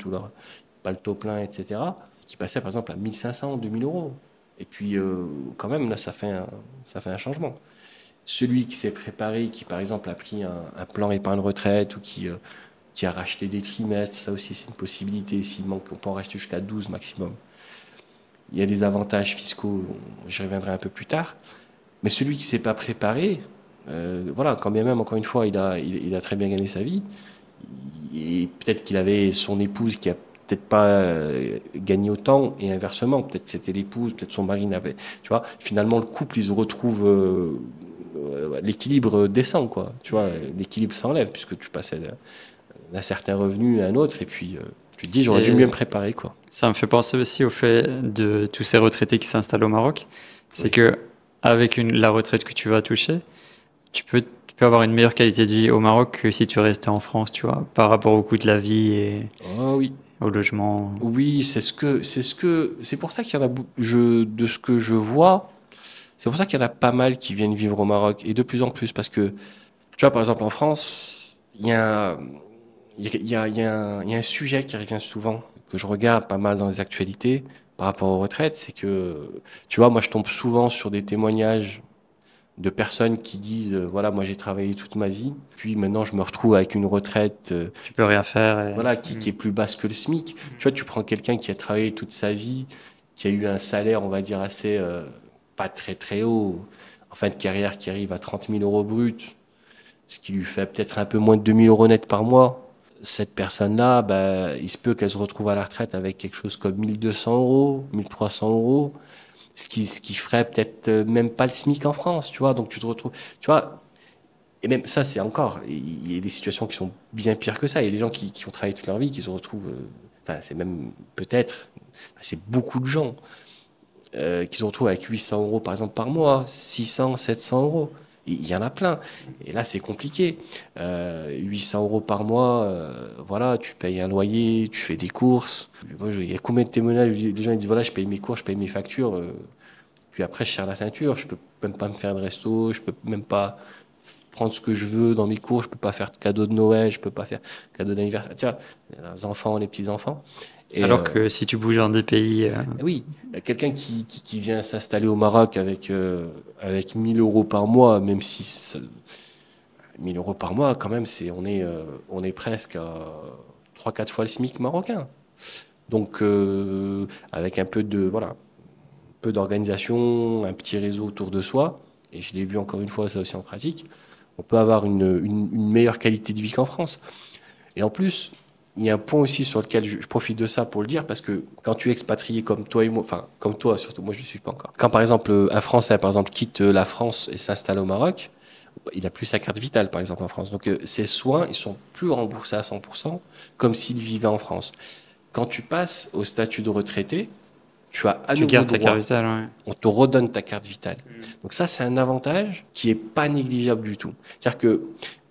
Speaker 1: pas le taux plein, etc., qui passaient par exemple à 1 500, 2 000 euros. Et puis, quand même, là, ça fait un changement. Celui qui s'est préparé, qui par exemple a pris un plan épargne retraite ou qui a racheté des trimestres, ça aussi c'est une possibilité. S'il manque, on peut en racheter jusqu'à 12 maximum. Il y a des avantages fiscaux, j'y reviendrai un peu plus tard. Mais celui qui ne s'est pas préparé, voilà, quand bien même, encore une fois, il a très bien gagné sa vie, et peut-être qu'il avait son épouse qui a peut-être pas gagné autant, et inversement, peut-être c'était l'épouse, peut-être son mari n'avait, tu vois, finalement le couple, ils se retrouvent, l'équilibre descend, quoi, tu vois, l'équilibre s'enlève, puisque tu passais d'un certain revenu à un autre, et puis tu te dis, j'aurais dû mieux
Speaker 2: Et
Speaker 1: me préparer, quoi.
Speaker 2: ça me fait penser aussi au fait de tous ces retraités qui s'installent au Maroc. C'est
Speaker 1: Oui.
Speaker 2: que avec la retraite que tu vas toucher, tu peux avoir une meilleure qualité de vie au Maroc que si tu restais en France, tu vois, par rapport au coût de la vie et
Speaker 1: Oh oui.
Speaker 2: au logement.
Speaker 1: Oui, c'est pour ça qu'il y en a, de ce que je vois, c'est pour ça qu'il y en a pas mal qui viennent vivre au Maroc, et de plus en plus, parce que, tu vois, par exemple, en France, il y a un sujet qui revient souvent, que je regarde pas mal dans les actualités, par rapport aux retraites, c'est que, tu vois, moi, je tombe souvent sur des témoignages de personnes qui disent, voilà, moi, j'ai travaillé toute ma vie, puis maintenant, je me retrouve avec une retraite,
Speaker 2: Tu peux rien faire.
Speaker 1: voilà, qui est plus basse que le SMIC. Tu vois, tu prends quelqu'un qui a travaillé toute sa vie, qui a eu un salaire, on va dire, assez, pas très très haut, en fin de carrière, qui arrive à 30 000 euros brut, ce qui lui fait peut-être un peu moins de 2 000 euros net par mois. Cette personne-là, bah, il se peut qu'elle se retrouve à la retraite avec quelque chose comme 1 200 euros, 1 300 euros, ce qui ferait peut-être même pas le SMIC en France, tu vois. Donc tu te retrouves, tu vois, et même ça, c'est encore, il y a des situations qui sont bien pires que ça. Il y a des gens qui ont travaillé toute leur vie, qui se retrouvent, enfin, c'est même peut-être, enfin, c'est beaucoup de gens qui se retrouvent avec 800 euros par exemple par mois, 600, 700 euros. Il y en a plein. Et là, c'est compliqué. 800 euros par mois, voilà, tu payes un loyer, tu fais des courses. Moi, il y a combien de témoignages, les gens ils disent, voilà, je paye mes courses, je paye mes factures. Puis après, je serre la ceinture. Je peux même pas me faire de resto, je peux même pas prendre ce que je veux dans mes cours, je peux pas faire de cadeau de Noël, je peux pas faire de cadeau d'anniversaire. Tu vois, les enfants, les petits-enfants. Et
Speaker 2: Alors que si tu bouges dans des pays,
Speaker 1: oui, quelqu'un qui vient s'installer au Maroc avec 1 000 euros par mois, même si 1 000 euros par mois, quand même, on est presque à 3 4 fois le SMIC marocain. Donc, avec un peu voilà, un peu d'organisation, un petit réseau autour de soi, et je l'ai vu encore une fois, ça aussi en pratique, on peut avoir une meilleure qualité de vie qu'en France. Et en plus, il y a un point aussi sur lequel je profite de ça pour le dire, parce que quand tu es expatrié comme toi et moi, enfin, comme toi surtout, moi je ne le suis pas encore. Quand par exemple, un Français, par exemple, quitte la France et s'installe au Maroc, il n'a plus sa carte vitale, par exemple, en France. Donc, ses soins, ils sont plus remboursés à 100%, comme s'il vivait en France. Quand tu passes au statut de retraité, tu as à
Speaker 2: tu
Speaker 1: nouveau
Speaker 2: gardes ta carte
Speaker 1: droit,
Speaker 2: vitale. Ouais.
Speaker 1: on te redonne ta carte vitale. Donc ça, c'est un avantage qui est pas négligeable du tout. C'est-à-dire que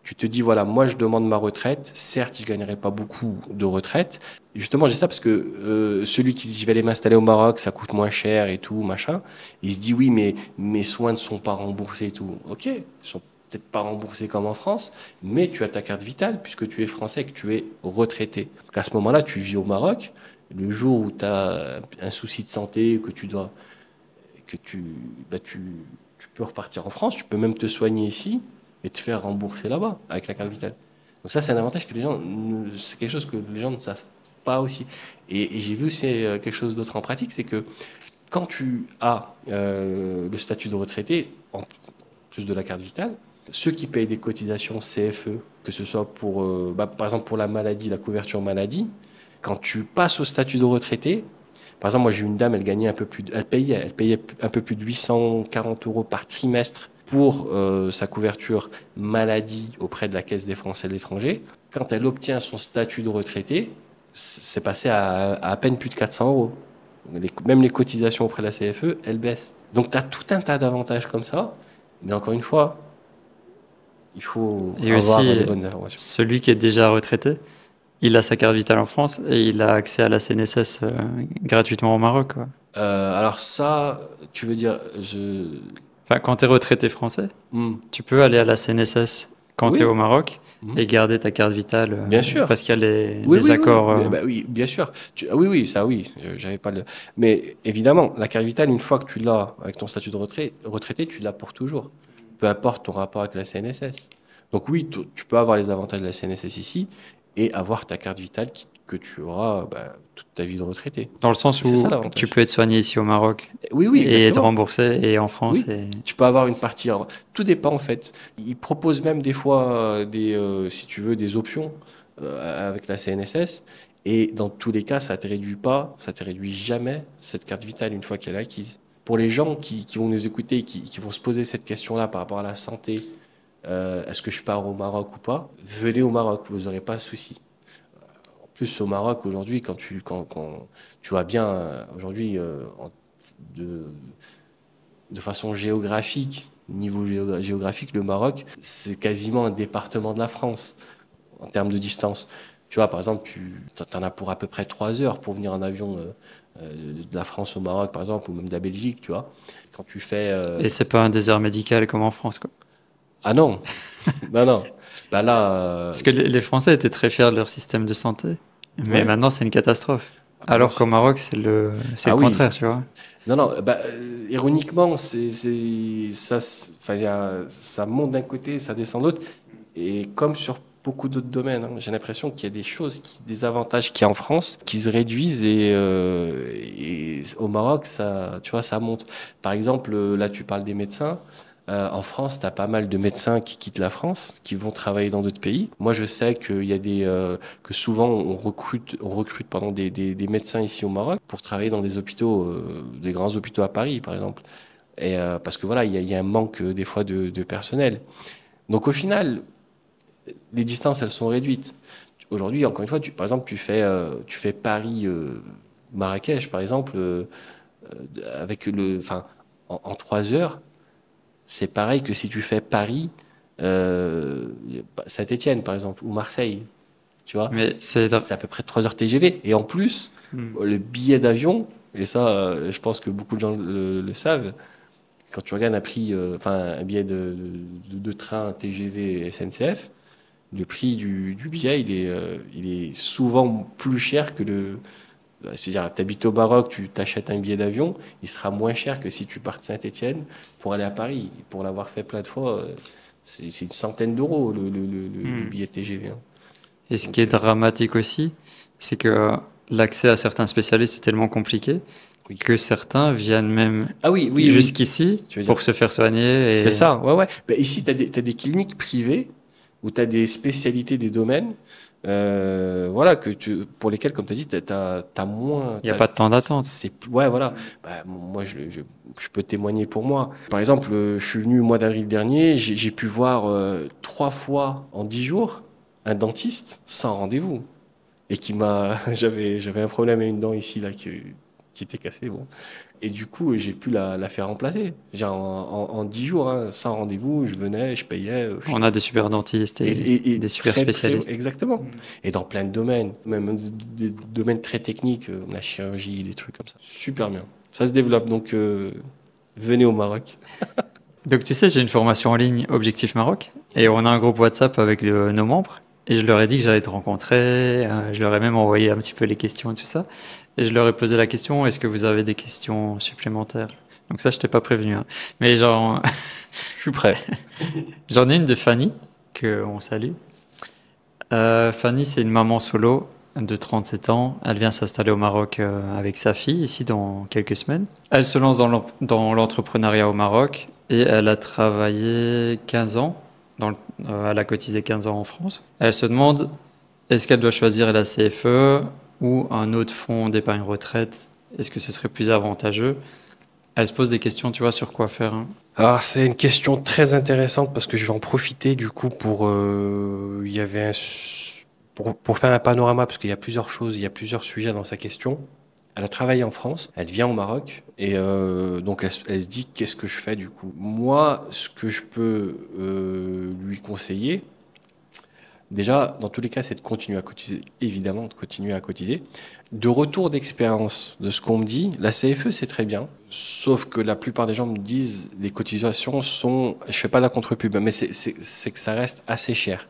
Speaker 1: Tu te dis, voilà, moi, je demande ma retraite. Certes, je ne gagnerai pas beaucoup de retraite. Et justement, j'ai ça parce que celui qui dit, je vais aller m'installer au Maroc, ça coûte moins cher et tout, machin. Il se dit, oui, mais mes soins ne sont pas remboursés et tout. OK, ils sont peut-être pas remboursés comme en France, mais tu as ta carte vitale puisque tu es français et que tu es retraité. Donc à ce moment-là, tu vis au Maroc. Le jour où tu as un souci de santé, que tu peux repartir en France, tu peux même te soigner ici et te faire rembourser là-bas avec la carte vitale. Donc ça, c'est un avantage que les gens, c'est quelque chose que les gens ne savent pas aussi. Et j'ai vu aussi quelque chose d'autre en pratique, c'est que quand tu as le statut de retraité, en plus de la carte vitale, ceux qui payent des cotisations CFE, que ce soit pour, par exemple pour la maladie, la couverture maladie, quand tu passes au statut de retraité, par exemple, moi j'ai une dame, elle gagnait un peu plus, elle payait un peu plus de 840 euros par trimestre pour sa couverture maladie auprès de la Caisse des Français de l'étranger. Quand elle obtient son statut de retraité, c'est passé à peine plus de 400 euros. Même les cotisations auprès de la CFE, elles baissent. Donc tu as tout un tas d'avantages comme ça, mais encore une fois, il faut
Speaker 2: Et
Speaker 1: avoir
Speaker 2: aussi,
Speaker 1: les bonnes informations.
Speaker 2: celui qui est déjà retraité, il a sa carte vitale en France et il a accès à la CNSS gratuitement au Maroc, quoi.
Speaker 1: Alors ça, tu veux dire,
Speaker 2: Enfin, quand tu es retraité français,
Speaker 1: Hmm.
Speaker 2: tu peux aller à la CNSS quand tu es
Speaker 1: Oui.
Speaker 2: au Maroc
Speaker 1: Mhm.
Speaker 2: et garder ta carte vitale
Speaker 1: Bien sûr.
Speaker 2: parce qu'il y a
Speaker 1: Oui,
Speaker 2: les
Speaker 1: oui, oui,
Speaker 2: accords.
Speaker 1: bah oui, bien sûr. Oui, oui, ça, oui. J'avais pas le. Mais évidemment, la carte vitale, une fois que tu l'as avec ton statut de retraité, tu l'as pour toujours. Peu importe ton rapport avec la CNSS. Donc oui, tu peux avoir les avantages de la CNSS ici et avoir ta carte vitale que tu auras toute ta vie de retraité.
Speaker 2: Dans le sens
Speaker 1: C'est ça
Speaker 2: où tu
Speaker 1: l'avantage.
Speaker 2: peux être soigné ici au Maroc
Speaker 1: Oui, oui,
Speaker 2: et être
Speaker 1: exactement.
Speaker 2: remboursé et en France.
Speaker 1: Oui,
Speaker 2: Et...
Speaker 1: tu peux avoir une partie. Alors, tout dépend en fait. Ils proposent même des fois si tu veux, des options avec la CNSS. Et dans tous les cas, ça te réduit pas, ça te réduit jamais cette carte vitale une fois qu'elle est acquise. Pour les gens qui vont nous écouter, qui vont se poser cette question-là par rapport à la santé, est-ce que je pars au Maroc ou pas? Venez au Maroc, vous n'aurez pas de souci. En plus, au Maroc aujourd'hui, quand tu vois bien aujourd'hui de de façon géographique, niveau géographique, le Maroc, c'est quasiment un département de la France en termes de distance. Tu vois, par exemple, tu en as pour à peu près 3 heures pour venir en avion de la France au Maroc, par exemple, ou même de la Belgique, tu vois. Quand tu fais...
Speaker 2: Et c'est pas un désert médical comme en France, quoi.
Speaker 1: Ah non, non, non. Bah là,
Speaker 2: Parce que les Français étaient très fiers de leur système de santé, mais
Speaker 1: ouais.
Speaker 2: maintenant c'est une catastrophe.
Speaker 1: Maintenant,
Speaker 2: Alors qu'au Maroc, c'est le
Speaker 1: ah oui.
Speaker 2: contraire, tu vois.
Speaker 1: Non, non, ironiquement, ça, enfin, ça monte d'un côté, ça descend de l'autre. Et comme sur beaucoup d'autres domaines, hein, j'ai l'impression qu'il y a des choses, des avantages qu'il y a en France, qui se réduisent et au Maroc, ça, tu vois, ça monte. Par exemple, là, tu parles des médecins. En France, tu as pas mal de médecins qui quittent la France, qui vont travailler dans d'autres pays. Moi, je sais qu'il y a que souvent on recrute pardon, des médecins ici au Maroc pour travailler dans des hôpitaux, des grands hôpitaux à Paris, par exemple. Et parce que voilà, il y a un manque des fois de personnel. Donc au final, les distances, elles sont réduites. Aujourd'hui, encore une fois, par exemple, tu fais Paris-Marrakech, par exemple, enfin, en 3 heures, c'est pareil que si tu fais Paris, Saint-Étienne, par exemple, ou Marseille, tu vois,
Speaker 2: Mais
Speaker 1: c'est à peu près 3 heures TGV. Et en plus,
Speaker 2: Hmm.
Speaker 1: le billet d'avion, et ça, je pense que beaucoup de gens le savent, quand tu regardes un prix, enfin, un billet de train TGV SNCF, le prix du billet, il est souvent plus cher que c'est-à-dire, tu habites au Maroc, tu t'achètes un billet d'avion, il sera moins cher que si tu pars de Saint-Étienne pour aller à Paris. Pour l'avoir fait plein de fois, c'est une centaine d'euros le
Speaker 2: Hmm.
Speaker 1: billet TGV. Hein.
Speaker 2: Et ce qui
Speaker 1: Donc,
Speaker 2: est dramatique aussi, c'est que l'accès à certains spécialistes est tellement compliqué
Speaker 1: oui.
Speaker 2: que certains viennent même
Speaker 1: Ah oui, oui, oui.
Speaker 2: jusqu'ici
Speaker 1: Tu veux dire,
Speaker 2: pour se faire soigner.
Speaker 1: c'est
Speaker 2: Et...
Speaker 1: ça, ouais, ouais. Ben, ici, t'as des cliniques privées où tu as des spécialités, des domaines, voilà, pour lesquels, comme tu as dit, t'as moins.
Speaker 2: Il n'y a pas de temps d'attente.
Speaker 1: Ouais, voilà. Bah, moi, je peux témoigner pour moi. Par exemple, je suis venu au mois d'avril dernier, j'ai pu voir 3 fois en 10 jours un dentiste sans rendez-vous. Et qui m'a. J'avais un problème à une dent ici, là, qui était cassée. Bon. Et du coup, j'ai pu la faire remplacer. Genre en 10 jours, hein, sans rendez-vous, je venais, je payais.
Speaker 2: On a des super dentistes et des super spécialistes.
Speaker 1: Exactement. Et dans plein de domaines, même des domaines très techniques, la chirurgie, des trucs comme ça. Super bien. Ça se développe, donc venez au Maroc.
Speaker 2: Donc tu sais, j'ai une formation en ligne Objectif Maroc et on a un groupe WhatsApp avec nos membres et je leur ai dit que j'allais te rencontrer, je leur ai même envoyé un petit peu les questions et tout ça et je leur ai posé la question, est-ce que vous avez des questions supplémentaires? Donc ça, je t'ai pas prévenu, hein. Mais genre,
Speaker 1: Je suis prêt.
Speaker 2: j'en ai une de Fanny, que on salue. Fanny, c'est une maman solo de 37 ans. Elle vient s'installer au Maroc avec sa fille ici dans quelques semaines. Elle se lance dans l'entrepreneuriat au Maroc et elle a travaillé 15 ans. Elle a cotisé 15 ans en France. Elle se demande est-ce qu'elle doit choisir la CFE ou un autre fonds d'épargne retraite? Est-ce que ce serait plus avantageux? Elle se pose des questions, tu vois, sur quoi faire, hein.
Speaker 1: Alors, c'est une question très intéressante parce que je vais en profiter du coup pour, il y avait pour faire un panorama parce qu'il y a plusieurs choses, il y a plusieurs sujets dans sa question. Elle a travaillé en France, elle vient au Maroc et donc elle se dit qu'est-ce que je fais du coup? Moi, ce que je peux lui conseiller, déjà, dans tous les cas, c'est de continuer à cotiser, évidemment, de continuer à cotiser. De retour d'expérience, de ce qu'on me dit, la CFE, c'est très bien. Sauf que la plupart des gens me disent, les cotisations sont, je fais pas de la contre-pub, mais c'est que ça reste assez cher.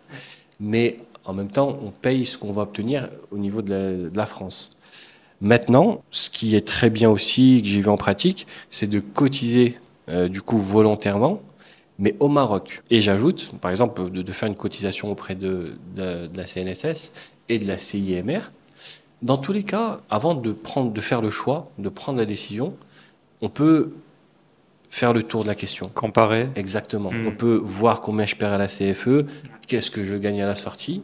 Speaker 1: Mais en même temps, on paye ce qu'on va obtenir au niveau de la France. Maintenant, ce qui est très bien aussi, que j'ai vu en pratique, c'est de cotiser, du coup, volontairement, mais au Maroc. Et j'ajoute, par exemple, de faire une cotisation auprès de la CNSS et de la CIMR. Dans tous les cas, avant de faire le choix, de prendre la décision, on peut faire le tour de la question.
Speaker 2: Comparer.
Speaker 1: Exactement. On peut voir combien je perds à la CFE, qu'est-ce que je gagne à la sortie.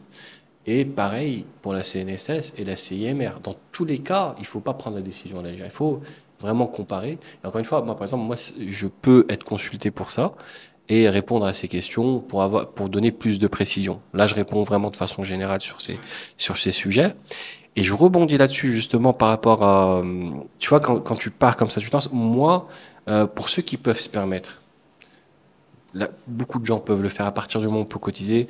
Speaker 1: Et pareil pour la CNSS et la CIMR. Dans tous les cas, il ne faut pas prendre la décision à la légère. Il faut vraiment comparer. Et encore une fois, moi, par exemple, je peux être consulté pour ça et répondre à ces questions pour donner plus de précision. Là, je réponds vraiment de façon générale sur ces sujets. Et je rebondis là-dessus justement par rapport à, tu vois, quand tu pars comme ça, tu penses, moi, pour ceux qui peuvent se permettre, là, beaucoup de gens peuvent le faire à partir du moment où on peut cotiser,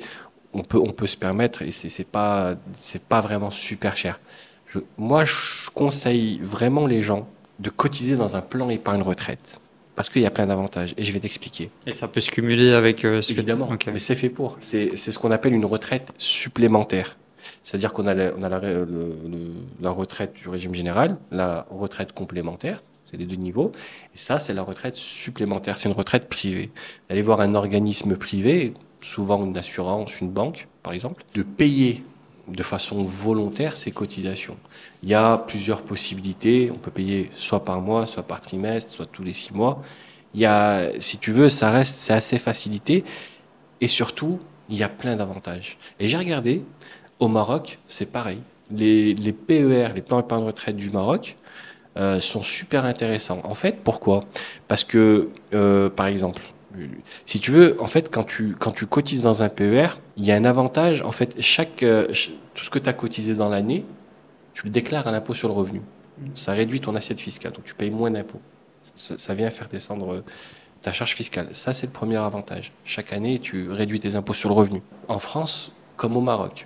Speaker 1: on peut se permettre et c'est pas vraiment super cher. Moi, je conseille vraiment les gens de cotiser dans un plan épargne retraite. Parce qu'il y a plein d'avantages, et je vais t'expliquer.
Speaker 2: Et ça peut se cumuler avec
Speaker 1: Évidemment, mais c'est fait pour. C'est ce qu'on appelle une retraite supplémentaire. C'est-à-dire qu'on a la retraite du régime général, la retraite complémentaire, c'est les deux niveaux, et ça, c'est la retraite supplémentaire, c'est une retraite privée. D'aller voir un organisme privé, souvent une assurance, une banque, par exemple, de payer de façon volontaire ces cotisations. Il y a plusieurs possibilités. On peut payer soit par mois, soit par trimestre, soit tous les 6 mois. Il y a, si tu veux, c'est assez facilité. Et surtout, il y a plein d'avantages. Et j'ai regardé, au Maroc, c'est pareil. Les PER, les plans épargne retraite du Maroc, sont super intéressants. En fait, pourquoi? Parce que, par exemple, si tu veux, en fait, quand tu cotises dans un PER, il y a un avantage. En fait, tout ce que tu as cotisé dans l'année, tu le déclares à l'impôt sur le revenu. Ça réduit ton assiette fiscale, donc tu payes moins d'impôts. Ça vient faire descendre ta charge fiscale. Ça, c'est le premier avantage. Chaque année, tu réduis tes impôts sur le revenu. En France, comme au Maroc.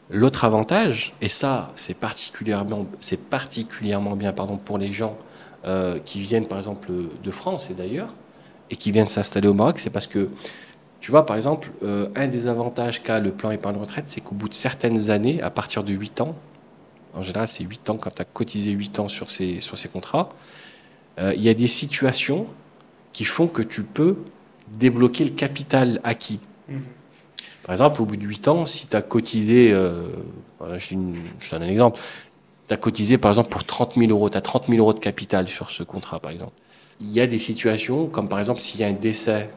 Speaker 1: L'autre avantage, et ça, c'est particulièrement bien, pour les gens qui viennent, par exemple, de France et d'ailleurs, et qui viennent s'installer au Maroc, c'est parce que, tu vois, par exemple, un des avantages qu'a le plan épargne retraite, c'est qu'au bout de certaines années, à partir de 8 ans, en général, c'est 8 ans, quand tu as cotisé 8 ans sur ces contrats, il y a des situations qui font que tu peux débloquer le capital acquis. Par exemple, au bout de 8 ans, si tu as cotisé, je donne un exemple, tu as cotisé par exemple pour 30 000 euros, tu as 30 000 euros de capital sur ce contrat par exemple. Il y a des situations comme par exemple s'il y a un décès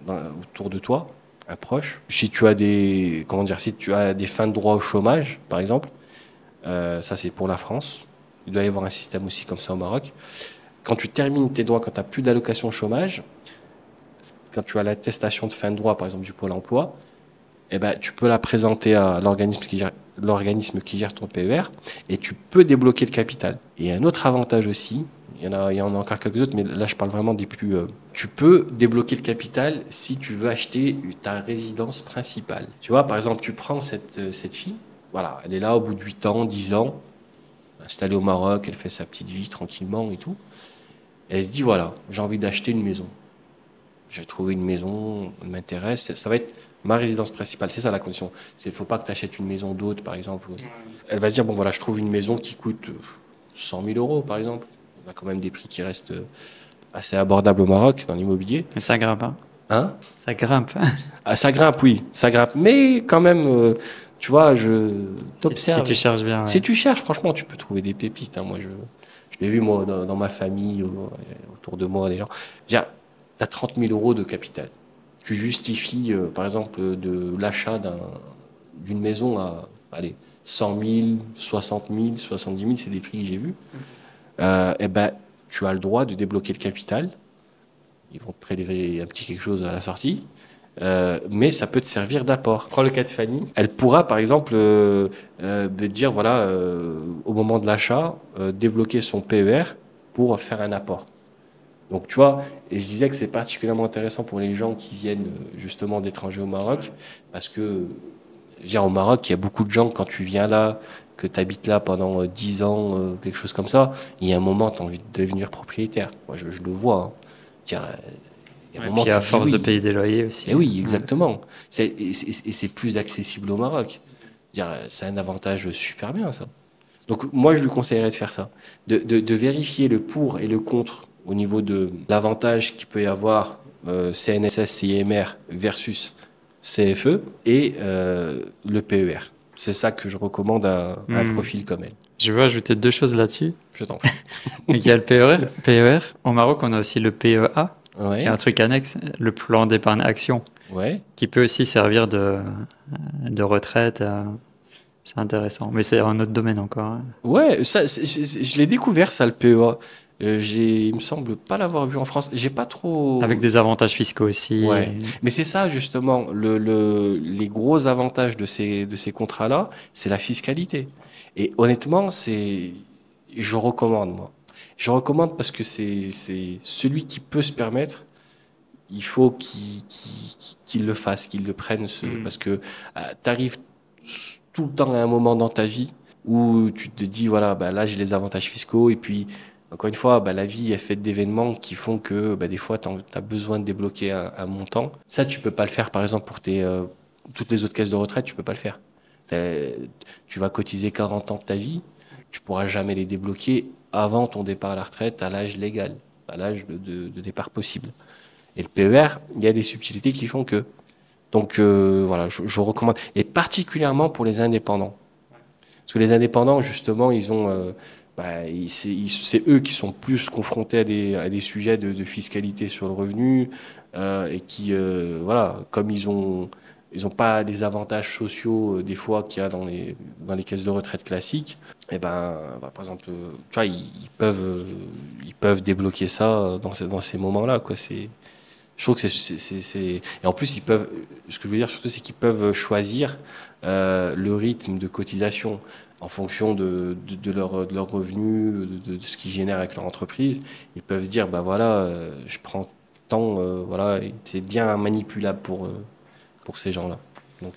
Speaker 1: autour de toi, un proche, si tu as si tu as des fins de droit au chômage par exemple, ça c'est pour la France, il doit y avoir un système aussi comme ça au Maroc. Quand tu termines tes droits, quand tu n'as plus d'allocation chômage, quand tu as l'attestation de fin de droit par exemple du Pôle emploi, eh ben, tu peux la présenter à l'organisme qui gère ton PER et tu peux débloquer le capital. Et un autre avantage aussi, il y en a encore quelques autres, mais là je parle vraiment des plus. Tu peux débloquer le capital si tu veux acheter ta résidence principale. Tu vois, par exemple, tu prends cette fille, voilà, elle est là au bout de 8 ans, 10 ans, installée au Maroc, elle fait sa petite vie tranquillement et tout. Et elle se dit, voilà, j'ai envie d'acheter une maison. J'ai trouvé une maison, elle m'intéresse, ça va être ma résidence principale. C'est ça la condition. Il ne faut pas que tu achètes une maison d'hôte, par exemple. Elle va se dire, bon voilà, je trouve une maison qui coûte 100 000 euros, par exemple. On a quand même des prix qui restent assez abordables au Maroc, dans l'immobilier.
Speaker 2: Mais ça grimpe, hein?
Speaker 1: Hein?
Speaker 2: Ça grimpe.
Speaker 1: Ah, ça grimpe, oui, ça grimpe. Mais quand même, tu vois, je t'observe.
Speaker 2: Si tu cherches bien. Ouais.
Speaker 1: Si tu cherches, franchement, tu peux trouver des pépites. Hein. Moi, je l'ai vu, moi, dans ma famille, autour de moi, des gens. Tu as 30 000 euros de capital. Tu justifies, par exemple, de l'achat d'une maison à, allez, 100 000, 60 000, 70 000, c'est des prix que j'ai vus. Eh ben, tu as le droit de débloquer le capital. Ils vont te prélever un petit quelque chose à la sortie. Mais ça peut te servir d'apport. Prends le cas de Fanny. Elle pourra, par exemple, dire, voilà, au moment de l'achat, débloquer son PER pour faire un apport. Donc, tu vois, et je disais que c'est particulièrement intéressant pour les gens qui viennent justement d'étrangers au Maroc, parce que, je veux dire, au Maroc, il y a beaucoup de gens, quand tu viens là, que tu habites là pendant 10 ans, quelque chose comme ça, il y a un moment, tu as envie de devenir propriétaire. Moi, je le vois. Hein. Il y a un
Speaker 2: Et
Speaker 1: moment,
Speaker 2: puis à
Speaker 1: tu te dis
Speaker 2: force de
Speaker 1: oui.
Speaker 2: payer des loyers aussi.
Speaker 1: Et oui, exactement. Et c'est plus accessible au Maroc. C'est un avantage super bien, ça. Donc, moi, je lui conseillerais de faire ça. De vérifier le pour et le contre au niveau de l'avantage qu'il peut y avoir CNSS, CIMR versus CFE et le PER. C'est ça que je recommande à un profil comme elle.
Speaker 2: Je veux ajouter deux choses là-dessus.
Speaker 1: Je t'en prie.
Speaker 2: Il y a le PER. Au Maroc, on a aussi le PEA,
Speaker 1: Ouais.
Speaker 2: qui est un truc annexe, le plan d'épargne action,
Speaker 1: Ouais.
Speaker 2: qui peut aussi servir de retraite. C'est intéressant. Mais c'est un autre domaine encore. Hein.
Speaker 1: Ouais, ça, je l'ai découvert, ça, le PEA. Il me semble pas l'avoir vu en France. J'ai pas trop.
Speaker 2: Avec des avantages fiscaux aussi.
Speaker 1: Ouais. Mais c'est ça, justement, les gros avantages de ces contrats-là, c'est la fiscalité. Et honnêtement, je recommande, moi. Je recommande parce que c'est celui qui peut se permettre, il faut qu'il le fasse, qu'il le prenne, parce que tu arrives tout le temps à un moment dans ta vie où tu te dis, voilà, bah, là, j'ai les avantages fiscaux, et puis, encore une fois, bah, la vie est faite d'événements qui font que bah, des fois, tu as besoin de débloquer un montant. Ça, tu peux pas le faire, par exemple, pour toutes les autres caisses de retraite, tu peux pas le faire. Tu vas cotiser 40 ans de ta vie, tu pourras jamais les débloquer avant ton départ à la retraite à l'âge légal, à l'âge de départ possible. Et le PER, il y a des subtilités qui font que. Donc voilà, je recommande. Et particulièrement pour les indépendants. Parce que les indépendants, justement, ils ont, c'est eux qui sont plus confrontés à des sujets de fiscalité sur le revenu et qui, voilà, comme ils ont pas les avantages sociaux des fois qu'il y a dans les caisses de retraite classiques. Et par exemple, tu vois, ils peuvent débloquer ça dans ces moments-là, quoi. Je trouve que et en plus ce que je veux dire surtout, c'est qu'ils peuvent choisir le rythme de cotisation en fonction de leur revenu, de ce qu'ils génèrent avec leur entreprise. Ils peuvent se dire, bah voilà, je prends tant, voilà, et c'est bien manipulable pour ces gens-là. Donc,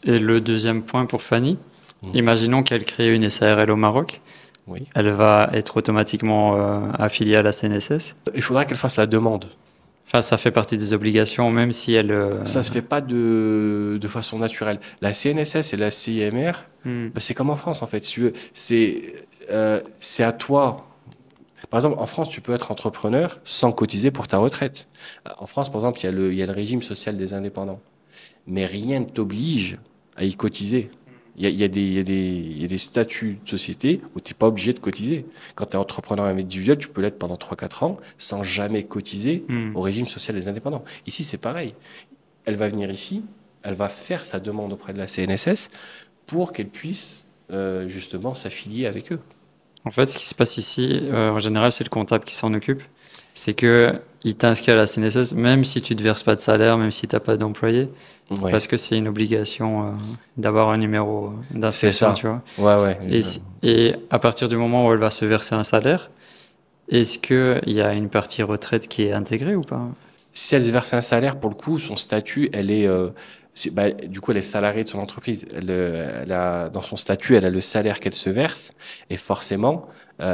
Speaker 2: Et le deuxième point pour Fanny, imaginons qu'elle crée une SARL au Maroc.
Speaker 1: oui.
Speaker 2: Elle va être automatiquement affiliée à la CNSS.
Speaker 1: Il faudra qu'elle fasse la demande.
Speaker 2: Enfin, ça fait partie des obligations, même si elle...
Speaker 1: Ça se fait pas de façon naturelle. La CNSS et la CIMR, c'est comme en France, en fait. Si tu veux, c'est à toi. Par exemple, en France, tu peux être entrepreneur sans cotiser pour ta retraite. En France, par exemple, il y a le régime social des indépendants. Mais rien ne t'oblige à y cotiser. Il y a des statuts de société où tu n'es pas obligé de cotiser. Quand tu es entrepreneur individuel, tu peux l'être pendant 3-4 ans sans jamais cotiser au régime social des indépendants. Ici, c'est pareil. Elle va venir ici, elle va faire sa demande auprès de la CNSS pour qu'elle puisse justement s'affilier avec eux.
Speaker 2: En fait, ce qui se passe ici, en général, c'est le comptable qui s'en occupe. c'est que il t'inscrit à la CNSS même si tu ne te verses pas de salaire, même si tu n'as pas d'employé,
Speaker 1: Ouais,
Speaker 2: parce que c'est une obligation d'avoir un numéro
Speaker 1: c'est
Speaker 2: d'inscription,
Speaker 1: ça.
Speaker 2: tu vois.
Speaker 1: Ouais, ouais.
Speaker 2: Et à partir du moment où elle va se verser un salaire, est-ce qu'il y a une partie retraite qui est intégrée ou pas?
Speaker 1: Si elle se verse un salaire, pour le coup, son statut, elle est, bah, du coup, elle est salariée de son entreprise. Dans son statut, elle a le salaire qu'elle se verse, et forcément,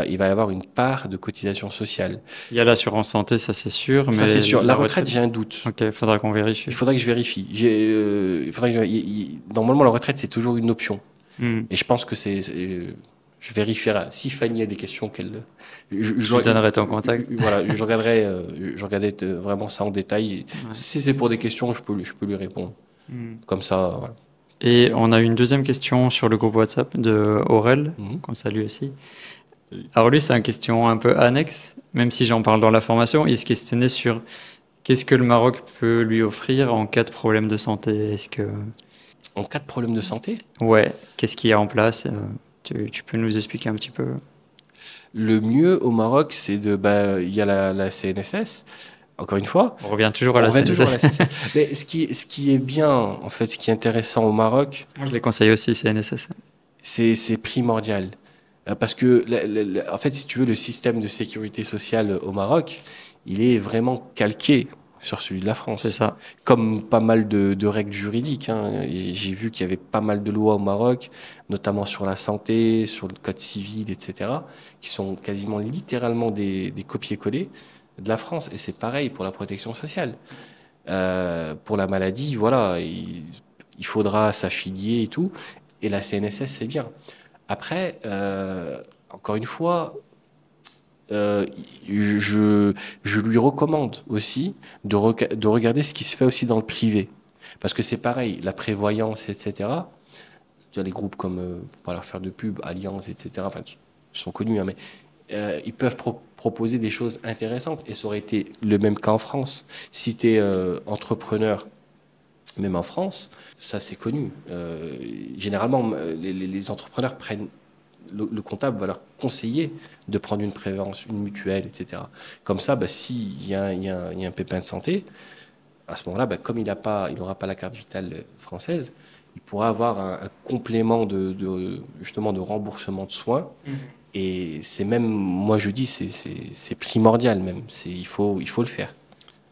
Speaker 1: il va y avoir une part de cotisation sociale.
Speaker 2: Il y a l'assurance santé, ça c'est sûr,
Speaker 1: Ça, c'est
Speaker 2: mais
Speaker 1: sûr. La
Speaker 2: la
Speaker 1: retraite,
Speaker 2: retraite,
Speaker 1: j'ai un doute.
Speaker 2: ok, il faudra qu'on
Speaker 1: Il
Speaker 2: vérifie.
Speaker 1: faudra que je vérifie. Il faudra que normalement, la retraite, c'est toujours une option.
Speaker 2: Hmm.
Speaker 1: Et je pense que je vérifierai. Si Fanny a des questions
Speaker 2: Je lui donnerai ton contact.
Speaker 1: voilà, je regarderai vraiment ça en détail.
Speaker 2: Ouais.
Speaker 1: Si c'est pour des questions, je peux lui répondre.
Speaker 2: Hmm.
Speaker 1: Comme ça, voilà.
Speaker 2: Et on a une deuxième question sur le groupe WhatsApp de Aurel,
Speaker 1: Mhm.
Speaker 2: qu'on salue aussi. Alors lui, c'est une question un peu annexe, même si j'en parle dans la formation. Il se questionnait sur qu'est-ce que le Maroc peut lui offrir en cas de problème de santé. Est-ce que...
Speaker 1: En cas de problème de santé,
Speaker 2: Ouais, qu'est-ce qu'il y a en place? Tu peux nous expliquer un petit peu?
Speaker 1: le mieux au Maroc, il y a la CNSS. Encore une fois,
Speaker 2: On revient toujours à
Speaker 1: on
Speaker 2: la
Speaker 1: revient toujours à la
Speaker 2: CNSS.
Speaker 1: CNSS. Mais ce qui est bien, en fait, ce qui est intéressant au Maroc,
Speaker 2: Moi, je les conseille aussi, CNSS.
Speaker 1: c'est primordial. Parce que, en fait, si tu veux, le système de sécurité sociale au Maroc, il est vraiment calqué sur celui de la
Speaker 2: C'est
Speaker 1: France.
Speaker 2: ça.
Speaker 1: Comme pas mal de règles juridiques, hein. Et j'ai vu qu'il y avait pas mal de lois au Maroc, notamment sur la santé, sur le code civil, etc., qui sont quasiment littéralement des copier-coller de la France. Et c'est pareil pour la protection sociale. Pour la maladie, voilà, il faudra s'affilier et tout. Et la CNSS, c'est bien. Après, encore une fois, euh, je, je lui recommande aussi de regarder ce qui se fait aussi dans le privé. Parce que c'est pareil, la prévoyance, etc. Tu as les groupes comme, pour pas leur faire de pub, Allianz, etc. Enfin, ils sont connus, hein, mais ils peuvent proposer des choses intéressantes. Et ça aurait été le même cas en France. Si tu es entrepreneur, même en France, ça c'est connu. Généralement, les entrepreneurs prennent le comptable va leur conseiller de prendre une prévoyance, une mutuelle, etc. Comme ça, bah, s'il y a, il y a un pépin de santé, à ce moment-là, bah, comme il n'aura pas la carte vitale française, il pourra avoir un complément justement de remboursement de soins. Et c'est même, moi je dis, c'est primordial même. Il faut le faire.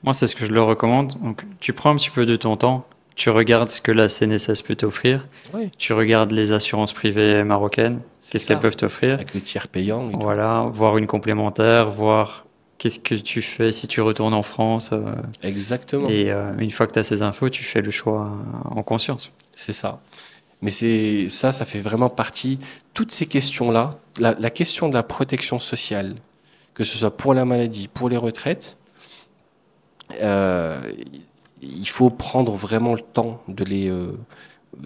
Speaker 2: Moi, c'est ce que je leur recommande. Donc, tu prends un petit peu de ton temps, tu regardes ce que la CNSS peut t'offrir,
Speaker 1: Oui,
Speaker 2: tu regardes les assurances privées marocaines,
Speaker 1: c'est
Speaker 2: qu'est-ce qu'elles
Speaker 1: ça.
Speaker 2: peuvent t'offrir.
Speaker 1: Avec le tiers payant et tout.
Speaker 2: Voilà, voir une complémentaire, voir qu'est-ce que tu fais si tu retournes en France.
Speaker 1: Exactement.
Speaker 2: Et une fois que tu as ces infos, tu fais le choix en conscience.
Speaker 1: C'est ça. Mais ça fait vraiment partie. Toutes ces questions-là, la question de la protection sociale, que ce soit pour la maladie, pour les retraites, euh, il faut prendre vraiment le temps de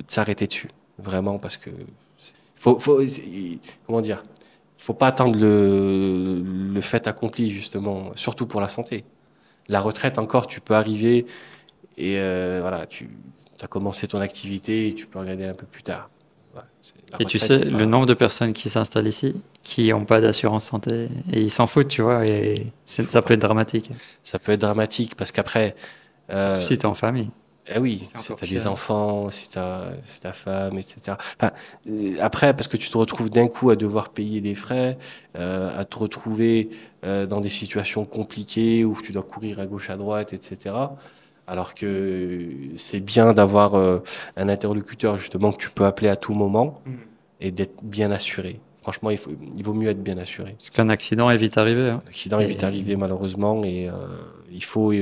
Speaker 1: s'arrêter dessus. Vraiment, parce que comment dire, faut pas attendre le fait accompli, justement, surtout pour la santé. La retraite, encore, tu peux arriver et voilà, tu as commencé ton activité et tu peux regarder un peu plus tard. Ouais, la
Speaker 2: Et tu
Speaker 1: retraite,
Speaker 2: sais,
Speaker 1: c'est
Speaker 2: le
Speaker 1: pas.
Speaker 2: nombre de personnes qui s'installent ici, qui n'ont pas d'assurance santé, et ils s'en foutent, tu vois, et
Speaker 1: Il faut
Speaker 2: ça peut
Speaker 1: pas.
Speaker 2: être dramatique.
Speaker 1: Ça peut être dramatique parce qu'après,
Speaker 2: Surtout
Speaker 1: euh,
Speaker 2: si tu es en famille.
Speaker 1: eh oui,
Speaker 2: C'est
Speaker 1: si
Speaker 2: encore
Speaker 1: tu as des
Speaker 2: pire.
Speaker 1: enfants, si ta femme, etc. Enfin, après, parce que tu te retrouves d'un coup à devoir payer des frais, à te retrouver dans des situations compliquées où tu dois courir à gauche, à droite, etc. Alors que c'est bien d'avoir un interlocuteur justement que tu peux appeler à tout moment et d'être bien assuré. Franchement, il vaut mieux être bien assuré.
Speaker 2: Parce qu'un accident est vite arrivé, hein.
Speaker 1: L'accident est vite
Speaker 2: Et
Speaker 1: arrivé malheureusement et il faut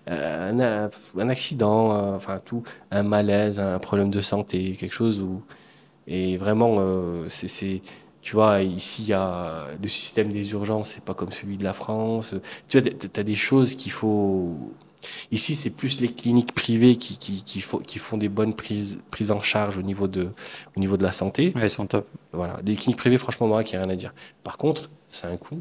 Speaker 1: un accident, enfin tout, un malaise, un problème de santé, quelque chose où et vraiment tu vois ici il y a le système des urgences, c'est pas comme celui de la France. Tu vois, t'as des choses qu'il faut. Ici, c'est plus les cliniques privées qui font des bonnes prises en charge au niveau de la santé.
Speaker 2: ouais, ils sont top.
Speaker 1: Voilà, les cliniques privées, franchement, moi, il n'y a rien à dire. Par contre, c'est un coût.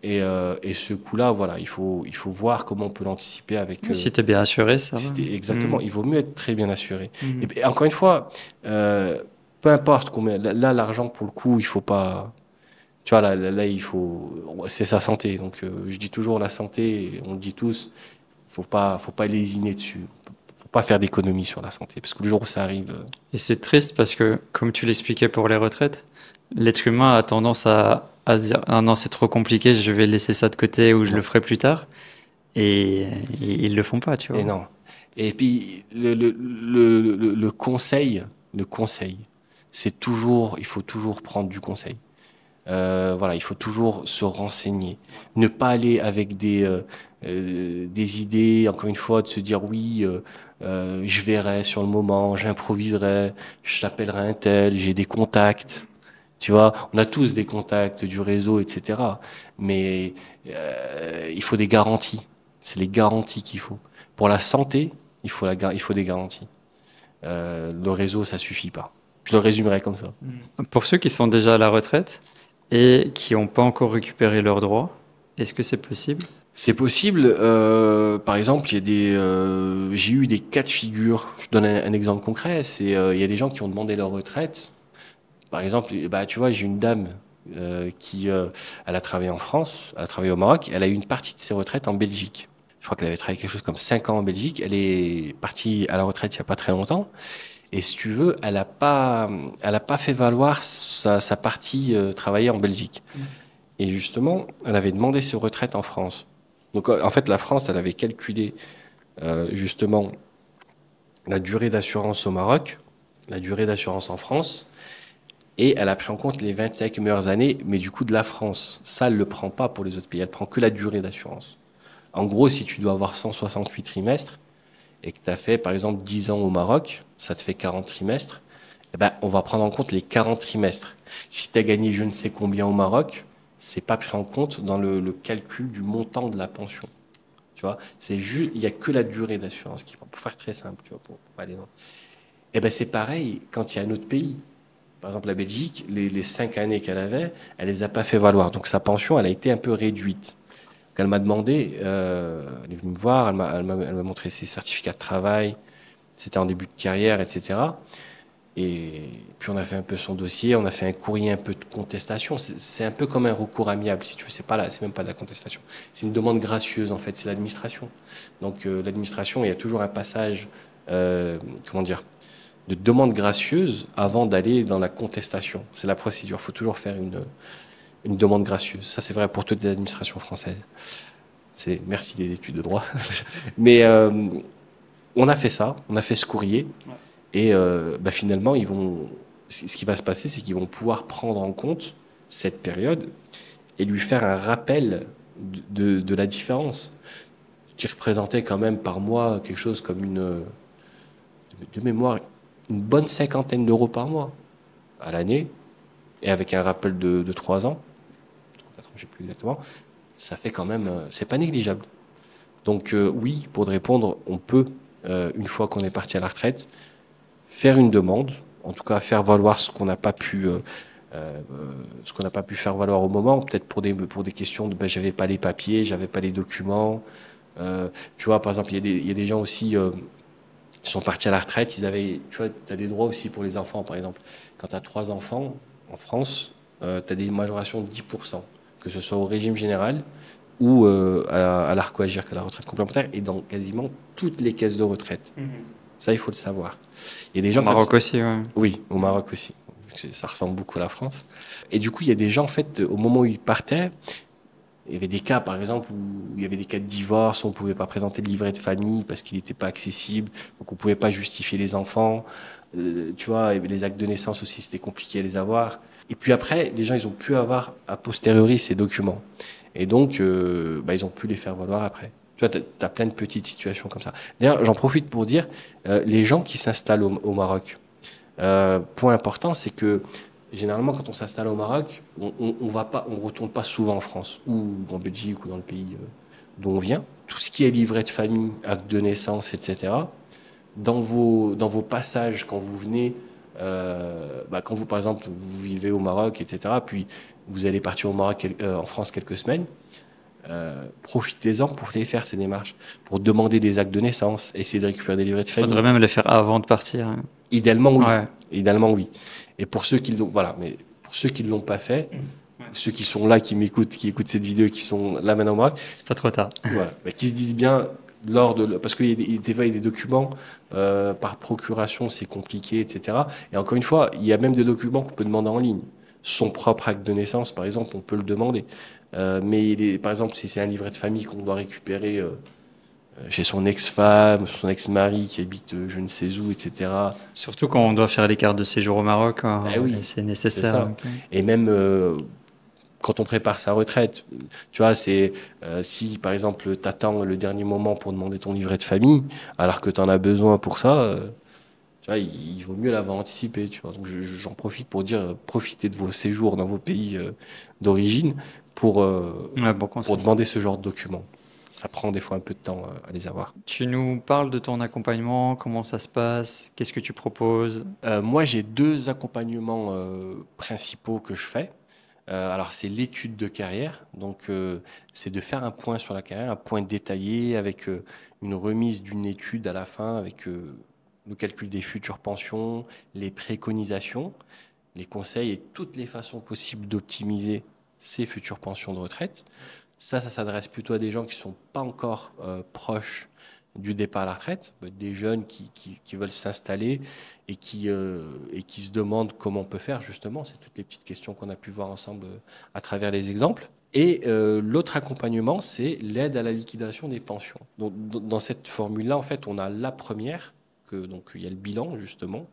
Speaker 1: Et ce coup-là, voilà, il faut voir comment on peut l'anticiper avec.
Speaker 2: Mais si tu es bien assuré, ça va.
Speaker 1: Exactement, il vaut mieux être très bien assuré.
Speaker 2: Mhm.
Speaker 1: Et encore une fois, peu importe combien. Là, l'argent, pour le coup, il faut pas. Tu vois, là, c'est sa santé. Donc, je dis toujours la santé, on le dit tous, faut pas lésiner dessus. Faut pas faire d'économie sur la santé. Parce que le jour où ça arrive,
Speaker 2: Et c'est triste parce que, comme tu l'expliquais pour les retraites, l'être humain a tendance à se dire, ah non, c'est trop compliqué, je vais laisser ça de côté ou je le
Speaker 1: non.
Speaker 2: ferai plus tard. Et ils le font pas, tu
Speaker 1: Et
Speaker 2: vois.
Speaker 1: non. Et puis, le conseil, il faut toujours prendre du conseil. Voilà, il faut toujours se renseigner. Ne pas aller avec des idées, encore une fois, de se dire oui, je verrai sur le moment, j'improviserai, je t'appellerai un tel, j'ai des contacts. Tu vois, on a tous des contacts du réseau, etc. Mais il faut des garanties. C'est les garanties qu'il faut. Pour la santé, il faut des garanties. Le réseau, ça suffit pas. Je le résumerai comme ça.
Speaker 2: Pour ceux qui sont déjà à la retraite et qui n'ont pas encore récupéré leurs droits, est-ce que c'est possible?
Speaker 1: C'est possible. Par exemple, j'ai eu des cas de figure. Je donne un exemple concret. Il y a des gens qui ont demandé leur retraite. Par exemple, bah, tu vois, j'ai une dame elle a travaillé en France, elle a travaillé au Maroc, elle a eu une partie de ses retraites en Belgique. Je crois qu'elle avait travaillé quelque chose comme 5 ans en Belgique. Elle est partie à la retraite il n'y a pas très longtemps. Et si tu veux, elle a pas fait valoir sa partie travaillée en Belgique. Et justement, elle avait demandé ses retraites en France. Donc, en fait, la France, elle avait calculé justement la durée d'assurance au Maroc, la durée d'assurance en France, et elle a pris en compte les 25 meilleures années, mais du coup de la France. Ça, elle ne le prend pas pour les autres pays, elle prend que la durée d'assurance. En gros, si tu dois avoir 168 trimestres et que tu as fait, par exemple, 10 ans au Maroc, ça te fait 40 trimestres, eh ben, on va prendre en compte les 40 trimestres. Si tu as gagné je ne sais combien au Maroc, c'est pas pris en compte dans le calcul du montant de la pension. Tu vois, c'est juste, il n'y a que la durée d'assurance qui va, pour faire très simple, tu vois, pour pas aller loin. Et ben, c'est pareil quand il y a un autre pays. Par exemple, la Belgique, les 5 années qu'elle avait, elle les a pas fait valoir. Donc sa pension, elle a été un peu réduite. Donc, elle m'a demandé, elle est venue me voir, elle m'a montré ses certificats de travail, c'était en début de carrière, etc. Et puis on a fait un peu son dossier, on a fait un courrier un peu de contestation. C'est un peu comme un recours amiable, si tu veux. C'est pas là, c'est même pas de la contestation. C'est une demande gracieuse en fait. C'est l'administration. Donc l'administration, il y a toujours un passage, comment dire, de demande gracieuse avant d'aller dans la contestation. C'est la procédure. Il faut toujours faire une demande gracieuse. Ça, c'est vrai pour toutes les administrations françaises. Merci des études de droit. Mais on a fait ça, on a fait ce courrier. Et bah, finalement, ce qui va se passer, c'est qu'ils vont pouvoir prendre en compte cette période et lui faire un rappel de la différence. Qui représentait quand même par mois quelque chose comme de mémoire, une bonne cinquantaine d'euros par mois à l'année, et avec un rappel de 3 ans, 4 ans, je ne sais plus exactement, ça fait quand même, c'est pas négligeable. Donc oui, pour te répondre, on peut, une fois qu'on est parti à la retraite, faire une demande, en tout cas faire valoir ce qu'on n'a pas pu faire valoir au moment, peut-être pour des questions de ben, j'avais pas les papiers, j'avais pas les documents. Tu vois, par exemple, il y a des gens aussi qui sont partis à la retraite, tu vois, tu as des droits aussi pour les enfants, par exemple. Quand tu as 3 enfants en France, tu as des majorations de 10%, que ce soit au régime général ou à l'ARCOAGIR, que la retraite complémentaire, et dans quasiment toutes les caisses de retraite. Ça, il faut le savoir. Il y a des
Speaker 2: Au
Speaker 1: gens
Speaker 2: Maroc aussi, ouais.
Speaker 1: Oui, au Maroc aussi. Ça ressemble beaucoup à la France. Et du coup, il y a des gens, en fait, au moment où ils partaient, il y avait des cas, par exemple, où il y avait des cas de divorce, on ne pouvait pas présenter le livret de famille parce qu'il n'était pas accessible, donc on ne pouvait pas justifier les enfants. Tu vois, et les actes de naissance aussi, c'était compliqué à les avoir. Et puis après, les gens, ils ont pu avoir a posteriori ces documents. Et donc, bah, ils ont pu les faire valoir après. Tu vois, tu as plein de petites situations comme ça. D'ailleurs, j'en profite pour dire, les gens qui s'installent au Maroc, point important, c'est que généralement, quand on s'installe au Maroc, on retourne pas souvent en France ou en Belgique ou dans le pays d'où on vient. Tout ce qui est livret de famille, acte de naissance, etc. Dans vos passages, quand vous venez, bah, quand vous, par exemple, vous vivez au Maroc, etc. Puis vous allez partir au Maroc, en France quelques semaines. Profitez-en pour les faire ces démarches, pour demander des actes de naissance, essayer de récupérer des livrets de famille.
Speaker 2: Faudrait même les faire avant de partir.
Speaker 1: Idéalement, oui.
Speaker 2: Ouais.
Speaker 1: Idéalement, oui. Et pour ceux qui l'ont, voilà, mais pour ceux qui ne l'ont pas fait, ceux qui sont là, qui m'écoutent, qui écoutent cette vidéo, qui sont là maintenant au Maroc,
Speaker 2: C'est pas trop tard.
Speaker 1: voilà, qui se disent bien parce qu'il y a des fois, il y a des documents par procuration, c'est compliqué, etc. Et encore une fois, il y a même des documents qu'on peut demander en ligne. Son propre acte de naissance, par exemple, on peut le demander. Mais par exemple, si c'est un livret de famille qu'on doit récupérer chez son ex-femme, son ex-mari qui habite je ne sais où, etc.
Speaker 2: Surtout quand on doit faire les cartes de séjour au Maroc,
Speaker 1: Ben oui,
Speaker 2: et c'est
Speaker 1: c'est
Speaker 2: nécessaire.
Speaker 1: ça. Et même quand on prépare sa retraite, tu vois, c'est si par exemple tu attends le dernier moment pour demander ton livret de famille, alors que tu en as besoin pour ça, tu vois, il vaut mieux l'avoir anticipé, tu vois. Donc j'en profite pour dire, profitez de vos séjours dans vos pays d'origine pour,
Speaker 2: Ouais, bon
Speaker 1: pour
Speaker 2: conseil.
Speaker 1: demander ce genre de documents. Ça prend des fois un peu de temps à les avoir.
Speaker 2: Tu nous parles de ton accompagnement, comment ça se passe, qu'est-ce que tu proposes?
Speaker 1: Moi, j'ai deux accompagnements principaux que je fais. Alors, c'est l'étude de carrière. Donc, c'est de faire un point sur la carrière, un point détaillé avec une remise d'une étude à la fin, avec le calcul des futures pensions, les préconisations, les conseils et toutes les façons possibles d'optimiser ces futures pensions de retraite. Ça s'adresse plutôt à des gens qui ne sont pas encore proches du départ à la retraite, des jeunes qui veulent s'installer et qui se demandent comment on peut faire, justement. C'est toutes les petites questions qu'on a pu voir ensemble à travers les exemples. Et l'autre accompagnement, c'est l'aide à la liquidation des pensions. Donc, dans cette formule-là, en fait, on a la première, donc il y a le bilan, justement,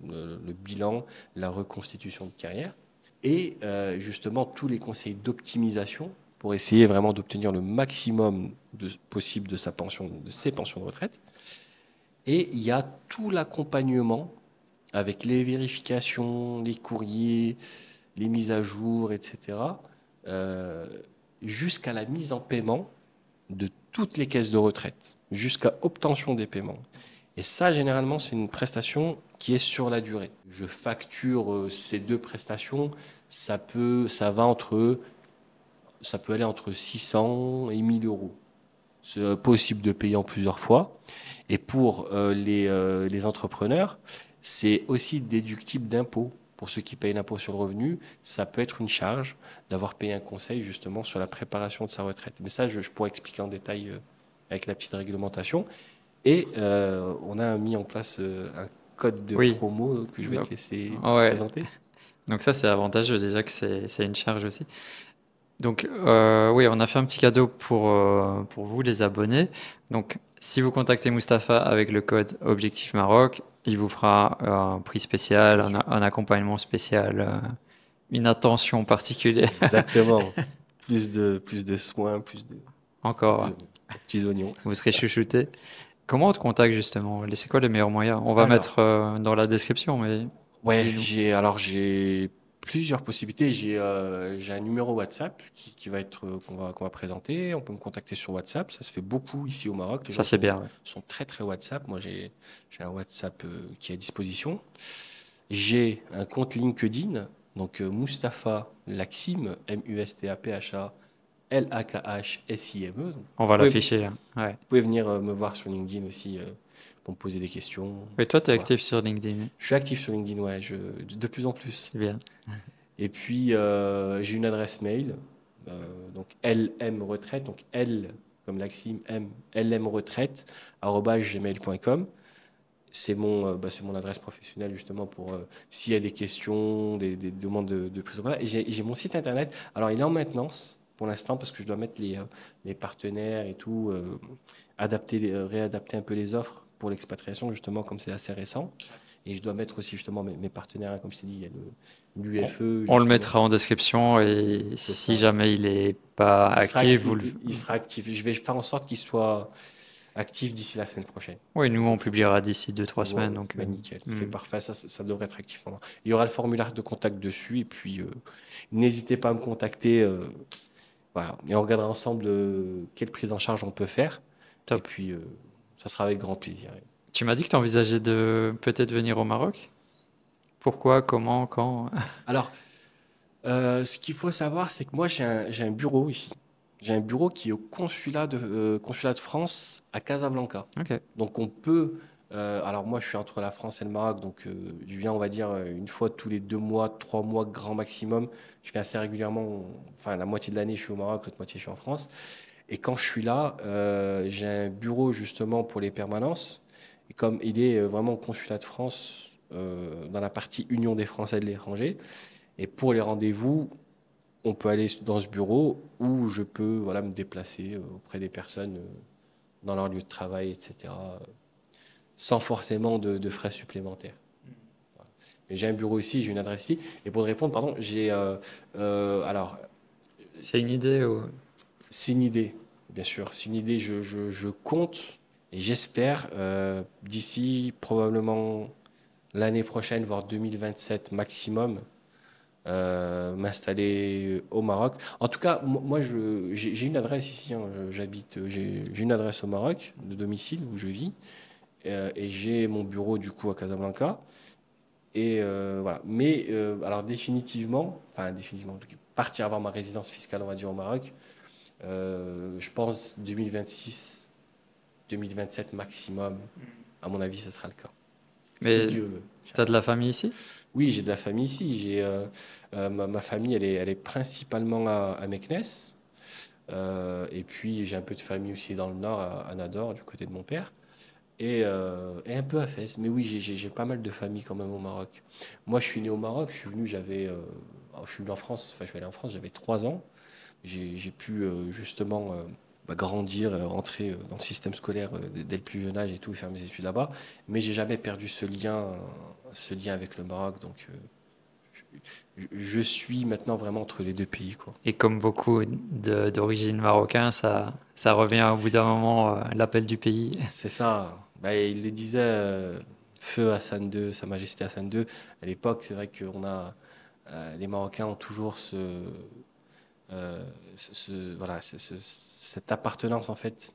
Speaker 1: le bilan, la reconstitution de carrière, et justement tous les conseils d'optimisation pour essayer vraiment d'obtenir le maximum possible de sa pension, de ses pensions de retraite. Et il y a tout l'accompagnement avec les vérifications, les courriers, les mises à jour, etc., euh, jusqu'à la mise en paiement de toutes les caisses de retraite, jusqu'à obtention des paiements. Et ça, généralement, c'est une prestation qui est sur la durée. Je facture ces deux prestations, ça peut aller entre 600 et 1000 euros. C'est possible de payer en plusieurs fois. Et pour les entrepreneurs, c'est aussi déductible d'impôts. Pour ceux qui payent l'impôt sur le revenu, ça peut être une charge d'avoir payé un conseil justement sur la préparation de sa retraite. Mais ça, je pourrais expliquer en détail avec la petite réglementation. Et on a mis en place un code de
Speaker 2: Oui,
Speaker 1: promo que je vais
Speaker 2: donc,
Speaker 1: te laisser
Speaker 2: ouais.
Speaker 1: présenter.
Speaker 2: Donc ça, c'est avantageux déjà que c'est une charge aussi. Donc oui, on a fait un petit cadeau pour vous, les abonnés. Donc si vous contactez Mustapha avec le code Objectif Maroc, il vous fera un prix spécial, un accompagnement spécial, une attention particulière.
Speaker 1: Exactement. Plus de soins,
Speaker 2: Encore,
Speaker 1: de petits oignons.
Speaker 2: vous serez chouchouté. Comment on te contacte justement? C'est quoi les meilleurs moyens? On va
Speaker 1: Alors,
Speaker 2: mettre dans la description, mais
Speaker 1: ouais,
Speaker 2: dis-nous.
Speaker 1: j'ai plusieurs possibilités. J'ai un numéro WhatsApp qui va être qu'on va présenter. On peut me contacter sur WhatsApp. Ça se fait beaucoup ici au Maroc. Les
Speaker 2: Ça
Speaker 1: gens
Speaker 2: c'est bien, ouais.
Speaker 1: sont très très WhatsApp. Moi, j'ai un WhatsApp qui est à disposition. J'ai un compte LinkedIn. Donc Mustapha Laksim, Mustapha Lakhsime. Donc,
Speaker 2: On va
Speaker 1: vous pouvez,
Speaker 2: l'afficher, hein. Ouais.
Speaker 1: vous pouvez venir me voir sur LinkedIn aussi pour me poser des questions.
Speaker 2: Et toi, tu es
Speaker 1: Voilà.
Speaker 2: actif sur LinkedIn.
Speaker 1: Je suis actif sur LinkedIn, ouais, de plus en plus.
Speaker 2: C'est bien.
Speaker 1: Et puis, j'ai une adresse mail, donc LM Retraite, donc L comme Maxime, M, LMRetraite, @gmail.com. C'est mon adresse professionnelle justement pour s'il y a des questions, des demandes de prise en contact. Et j'ai mon site internet. Alors, il est en maintenance pour l'instant parce que je dois mettre les partenaires et tout, réadapter un peu les offres pour l'expatriation justement comme c'est assez récent. Et je dois mettre aussi justement mes partenaires, hein, comme je t'ai dit, il y a l'UFE
Speaker 2: On le
Speaker 1: justement.
Speaker 2: mettra en description et
Speaker 1: C'est
Speaker 2: si
Speaker 1: ça.
Speaker 2: jamais il est pas
Speaker 1: Il sera
Speaker 2: actif,
Speaker 1: actif.
Speaker 2: vous le...
Speaker 1: Il sera actif. Je vais faire en sorte qu'il soit actif d'ici la semaine prochaine.
Speaker 2: Oui, nous on
Speaker 1: Faut
Speaker 2: publiera d'ici 2-3
Speaker 1: Ouais,
Speaker 2: semaines. Donc,
Speaker 1: bah nickel, c'est
Speaker 2: hmm.
Speaker 1: parfait, ça devrait être actif. Il y aura le formulaire de contact dessus et puis n'hésitez pas à me contacter. Voilà. Et on regardera ensemble quelle prise en charge on peut faire et
Speaker 2: Top.
Speaker 1: puis ça sera avec grand plaisir.
Speaker 2: Tu m'as dit que tu envisageais de peut-être venir au Maroc? Pourquoi, comment, quand?
Speaker 1: Alors, ce qu'il faut savoir, c'est que moi j'ai un bureau ici. J'ai un bureau qui est au consulat de France à Casablanca.
Speaker 2: Ok.
Speaker 1: Donc on peut Alors moi, je suis entre la France et le Maroc, donc je viens, on va dire, une fois tous les 2 mois, 3 mois, grand maximum. Je viens assez régulièrement, enfin la moitié de l'année, je suis au Maroc, l'autre moitié, je suis en France. Et quand je suis là, j'ai un bureau justement pour les permanences. Et comme il est vraiment consulat de France dans la partie Union des Français de l'étranger, et pour les rendez-vous, on peut aller dans ce bureau où je peux voilà, me déplacer auprès des personnes dans leur lieu de travail, etc., sans forcément de frais supplémentaires. Voilà. Mais j'ai un bureau ici, j'ai une adresse ici. Et pour te répondre, pardon, alors,
Speaker 2: C'est une idée ou...
Speaker 1: c'est une idée, bien sûr. C'est une idée, je compte et j'espère d'ici probablement l'année prochaine, voire 2027 maximum, m'installer au Maroc. En tout cas, moi, j'ai une adresse ici. Hein, j'ai une adresse au Maroc de domicile où je vis et j'ai mon bureau du coup à Casablanca. Et voilà. Mais alors définitivement, enfin définitivement, en tout cas, partir avoir ma résidence fiscale, on va dire au Maroc. Je pense 2026, 2027 maximum. À mon avis, ce sera le cas. Si
Speaker 2: Mais
Speaker 1: Dieu veut.
Speaker 2: t'as de la famille ici?
Speaker 1: Oui, j'ai de la famille ici. Ma famille, elle est principalement à Meknès. Et puis, j'ai un peu de famille aussi dans le nord, à Nador, du côté de mon père. Et un peu à Fès. Mais oui, j'ai pas mal de famille quand même au Maroc. Moi, je suis né au Maroc. Je suis venu, alors, je suis venu en France. Enfin, je suis allé en France, j'avais 3 ans. J'ai pu justement grandir, rentrer dans le système scolaire dès le plus jeune âge et tout, et faire mes études là-bas. Mais j'ai jamais perdu ce lien avec le Maroc. Donc, je suis maintenant vraiment entre les deux pays, quoi.
Speaker 2: Et comme beaucoup d'origine marocain, ça revient au bout d'un moment, l'appel du pays.
Speaker 1: C'est ça. Bah, il le disait, Feu Hassan II, Sa Majesté Hassan II. À l'époque, c'est vrai que les Marocains ont toujours voilà, cette appartenance en fait.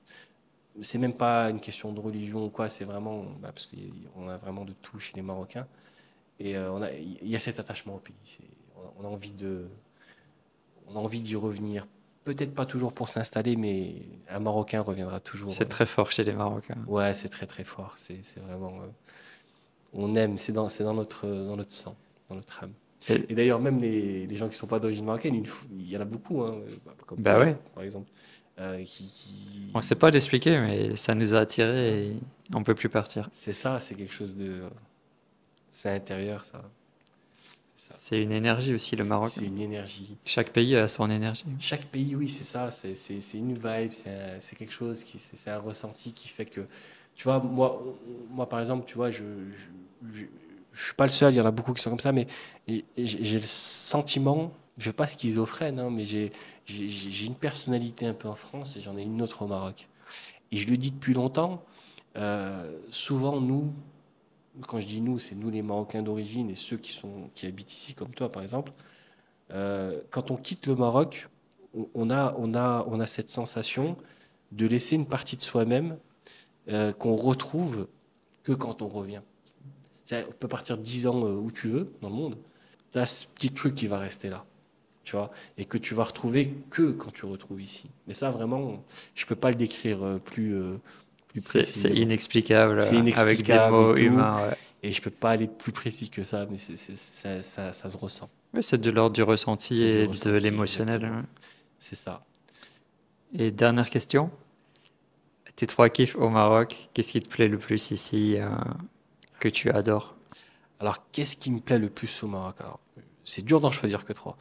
Speaker 1: C'est même pas une question de religion ou quoi, c'est vraiment parce qu'on a vraiment de tout chez les Marocains et il y a cet attachement au pays. On a on a envie d'y revenir. Peut-être pas toujours pour s'installer, mais un Marocain reviendra toujours.
Speaker 2: C'est très fort chez les Marocains.
Speaker 1: Ouais, c'est très très fort. C'est vraiment, on aime. Dans notre sang, dans notre âme.
Speaker 2: Et-
Speaker 1: Et d'ailleurs, même les gens qui sont pas d'origine marocaine, il y en a beaucoup, hein, comme
Speaker 2: bah
Speaker 1: toi,
Speaker 2: ouais,
Speaker 1: par exemple,
Speaker 2: on sait pas l'expliquer, mais ça nous a attirés et on peut plus partir.
Speaker 1: c'est ça, c'est quelque chose de, c'est intérieur, ça, c'est ça.
Speaker 2: C'est une énergie aussi, le Maroc.
Speaker 1: C'est une énergie.
Speaker 2: Chaque pays a son énergie.
Speaker 1: Chaque pays, oui, c'est ça, c'est une vibe, c'est quelque chose c'est un ressenti qui fait que, tu vois, par exemple, tu vois, je, je suis pas le seul, il y en a beaucoup qui sont comme ça, mais j'ai le sentiment, je vais pas schizophrène, hein, mais j'ai une personnalité un peu en France et j'en ai une autre au Maroc. Et je le dis depuis longtemps, souvent nous, quand je dis nous, c'est nous les Marocains d'origine et ceux qui habitent ici, comme toi par exemple, quand on quitte le Maroc, on a cette sensation de laisser une partie de soi-même qu'on retrouve que quand on revient. On peut partir 10 ans où tu veux dans le monde, tu as ce petit truc qui va rester là, tu vois, et que tu vas retrouver que quand tu retrouves ici. Mais ça, vraiment, je peux pas le décrire plus
Speaker 2: C'est
Speaker 1: précisément.
Speaker 2: inexplicable,
Speaker 1: C'est
Speaker 2: avec des
Speaker 1: inexplicable et
Speaker 2: mots
Speaker 1: tout,
Speaker 2: humains. Ouais.
Speaker 1: et je peux pas aller plus précis que ça, mais ça se ressent.
Speaker 2: Ouais, c'est de l'ordre du ressenti
Speaker 1: C'est du
Speaker 2: et de
Speaker 1: ressenti,
Speaker 2: l'émotionnel.
Speaker 1: exactement.
Speaker 2: Hein.
Speaker 1: C'est ça.
Speaker 2: Et dernière question, tes trois kiffs au Maroc, qu'est-ce qui te plaît le plus ici, que tu adores?
Speaker 1: Alors, qu'est-ce qui me plaît le plus au Maroc? Alors, c'est dur d'en choisir que trois.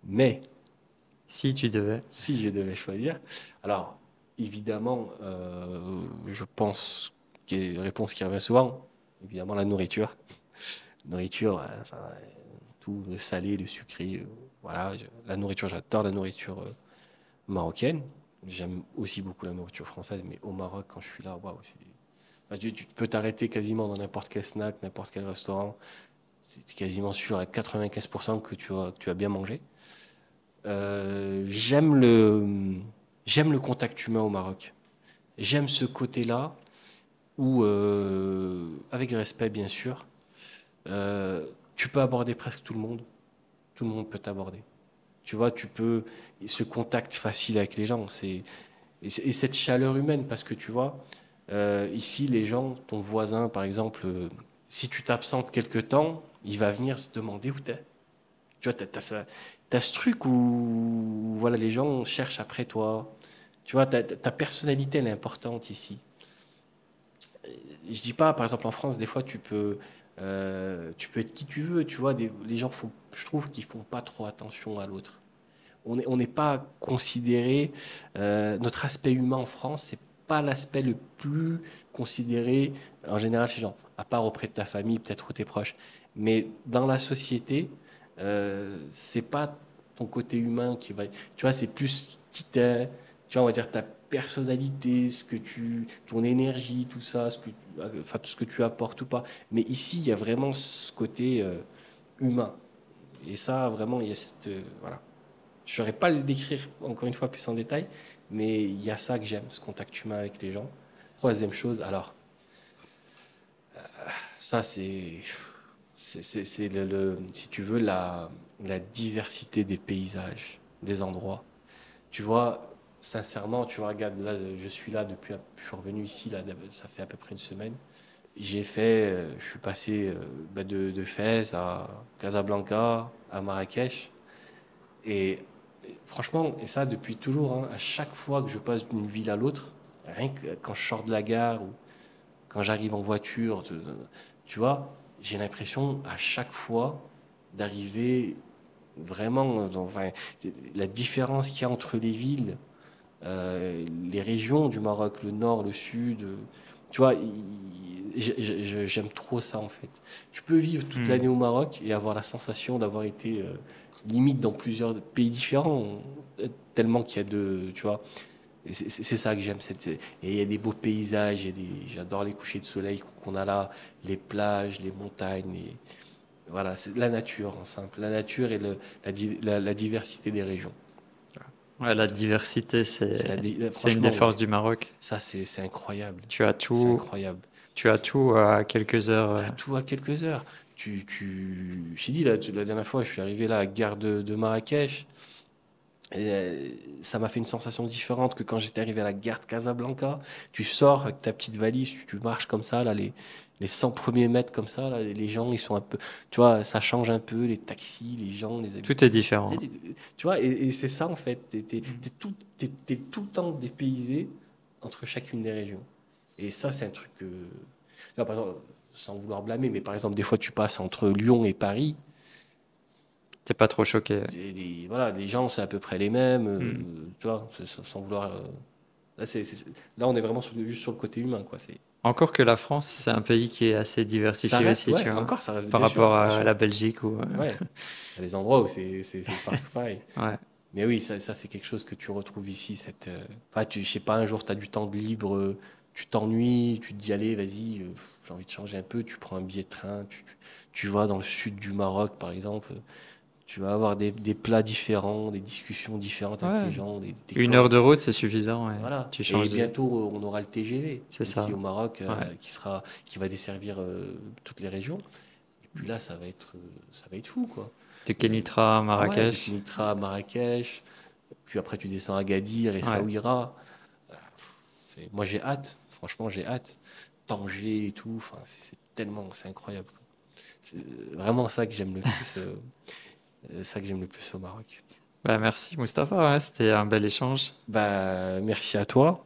Speaker 1: Mais
Speaker 2: Si tu devais.
Speaker 1: si je devais choisir, alors évidemment, je pense qu'il y a une réponse qui revient souvent. Évidemment, la nourriture. Nourriture, tout le salé, le sucré. Voilà, la nourriture, j'adore la nourriture marocaine. J'aime aussi beaucoup la nourriture française, mais au Maroc, quand je suis là, waouh, tu peux t'arrêter quasiment dans n'importe quel snack, n'importe quel restaurant. C'est quasiment sûr à 95% que tu as bien mangé. Euh, j'aime le, j'aime le contact humain au Maroc. J'aime ce côté-là où, avec respect bien sûr, tu peux aborder presque tout le monde. Tout le monde peut t'aborder. Tu vois, ce contact facile avec les gens, et cette chaleur humaine, parce que tu vois, Ici, les gens, ton voisin, par exemple, si tu t'absentes quelque temps, il va venir se demander où t'es. Tu vois, t'as ce truc où voilà, les gens cherchent après toi. Tu vois, ta personnalité, elle est importante ici. Je dis pas, par exemple, en France, des fois, tu peux être qui tu veux. Tu vois, les gens font, je trouve qu'ils font pas trop attention à l'autre. On n'est pas considéré, notre aspect humain en France, c'est pas l'aspect le plus considéré en général chez les gens, à part auprès de ta famille, peut-être ou tes proches. Mais dans la société, c'est pas ton côté humain qui va. Tu vois, c'est plus qui t'es, tu vois, on va dire ta personnalité, ton énergie, tout ça, enfin, tout ce que tu apportes ou pas. Mais ici, il y a vraiment ce côté humain. Et ça, vraiment, il y a cette. Voilà. Je ne saurais pas le décrire encore une fois plus en détail, mais il y a ça que j'aime, ce contact humain avec les gens. Troisième chose, alors, ça c'est si tu veux, la diversité des paysages, des endroits. Tu vois, sincèrement, tu vois, regarde, là, je suis revenu ici, là, ça fait à peu près une semaine. Je suis passé de Fès à Casablanca, à Marrakech. Et franchement, et ça depuis toujours, hein, à chaque fois que je passe d'une ville à l'autre, rien que quand je sors de la gare ou quand j'arrive en voiture, tu vois, j'ai l'impression à chaque fois d'arriver vraiment enfin, la différence qu'il y a entre les villes, les régions du Maroc, le nord, le sud. Tu vois, j'aime trop ça en fait. Tu peux vivre toute
Speaker 2: Hmm.
Speaker 1: l'année au Maroc et avoir la sensation d'avoir été limite dans plusieurs pays différents, tellement qu'il y a tu vois. Et c'est ça que j'aime. Et il y a des beaux paysages, j'adore les couchers de soleil qu'on a là, les plages, les montagnes. Voilà, c'est la nature en simple. La nature et la diversité des régions.
Speaker 2: Ouais, la diversité, c'est une des
Speaker 1: Franchement,
Speaker 2: forces
Speaker 1: ouais.
Speaker 2: du Maroc.
Speaker 1: Ça, c'est incroyable.
Speaker 2: Tu as
Speaker 1: C'est
Speaker 2: tout,
Speaker 1: incroyable.
Speaker 2: tu as tout à quelques heures.
Speaker 1: T'as tout à quelques heures. J'ai dit, là, la dernière fois, je suis arrivé là à la gare de Marrakech. Et, ça m'a fait une sensation différente que quand j'étais arrivé à la gare de Casablanca. Tu sors avec ta petite valise, tu marches comme ça, là, les 100 premiers mètres comme ça, là, les gens, ils sont un peu, tu vois, ça change un peu, les taxis, les gens, les
Speaker 2: Tout est
Speaker 1: habitants.
Speaker 2: différent.
Speaker 1: Tu vois, et c'est ça en fait, t'es tout le temps dépaysé entre chacune des régions. Et ça, c'est un truc que, tu vois, par exemple, sans vouloir blâmer, mais par exemple, des fois, tu passes entre Lyon et Paris.
Speaker 2: T'es pas trop choqué.
Speaker 1: Voilà, les gens, c'est à peu près les mêmes,
Speaker 2: Hmm.
Speaker 1: tu vois, sans vouloir. Là, là, on est vraiment juste sur le côté humain, quoi.
Speaker 2: Encore que la France, c'est un pays qui est assez
Speaker 1: Ça
Speaker 2: diversifié
Speaker 1: reste,
Speaker 2: aussi, tu
Speaker 1: ouais,
Speaker 2: vois,
Speaker 1: encore, ça reste,
Speaker 2: par
Speaker 1: bien sûr,
Speaker 2: rapport
Speaker 1: bien
Speaker 2: à
Speaker 1: sûr.
Speaker 2: la Belgique ou.
Speaker 1: Ouais, il y a des endroits où c'est partout pareil.
Speaker 2: Ouais.
Speaker 1: Mais oui, ça c'est quelque chose que tu retrouves ici. Enfin, je sais pas, un jour, tu as du temps de libre, tu t'ennuies, tu te dis, allez, vas-y, j'ai envie de changer un peu, tu prends un billet de train, tu vas dans le sud du Maroc, par exemple. Tu vas avoir des plats différents, des discussions différentes avec
Speaker 2: Ouais.
Speaker 1: les gens, des
Speaker 2: Une heure de
Speaker 1: codes.
Speaker 2: route, c'est suffisant. Ouais.
Speaker 1: Voilà.
Speaker 2: Tu
Speaker 1: Et
Speaker 2: changes de.
Speaker 1: bientôt, on aura le TGV
Speaker 2: C'est
Speaker 1: ici
Speaker 2: ça.
Speaker 1: au Maroc
Speaker 2: Ouais.
Speaker 1: qui va desservir toutes les régions. Et puis là, ça va être fou, quoi.
Speaker 2: De Kenitra à
Speaker 1: Ah ouais, de
Speaker 2: Marrakech.
Speaker 1: Kenitra à Marrakech. Puis après, tu descends à Agadir,
Speaker 2: Ouais.
Speaker 1: Essaouira. Moi, j'ai hâte. Franchement, j'ai hâte. Tanger et tout. Enfin, c'est incroyable, quoi. C'est vraiment ça que j'aime le plus. Ça que j'aime le plus au Maroc.
Speaker 2: Bah, merci, Mustapha. Ouais, c'était un bel échange.
Speaker 1: Bah, merci à toi.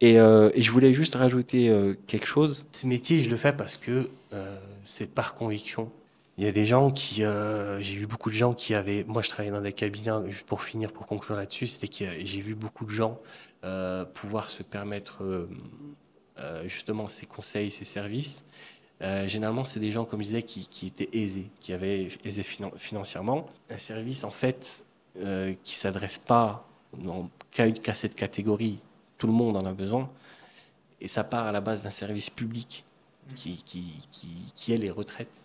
Speaker 1: Et je voulais juste rajouter quelque chose. Ce métier, je le fais parce que c'est par conviction. Il y a des gens j'ai vu beaucoup de gens qui avaient, moi je travaillais dans des cabinets, juste pour finir, pour conclure là-dessus, c'était que j'ai vu beaucoup de gens pouvoir se permettre justement ces conseils, ces services. Généralement, c'est des gens, comme je disais, qui étaient aisés, qui avaient aisés financièrement. Un service, en fait, qui s'adresse pas qu'à cette catégorie. Tout le monde en a besoin. Et ça part à la base d'un service public qui est les retraites,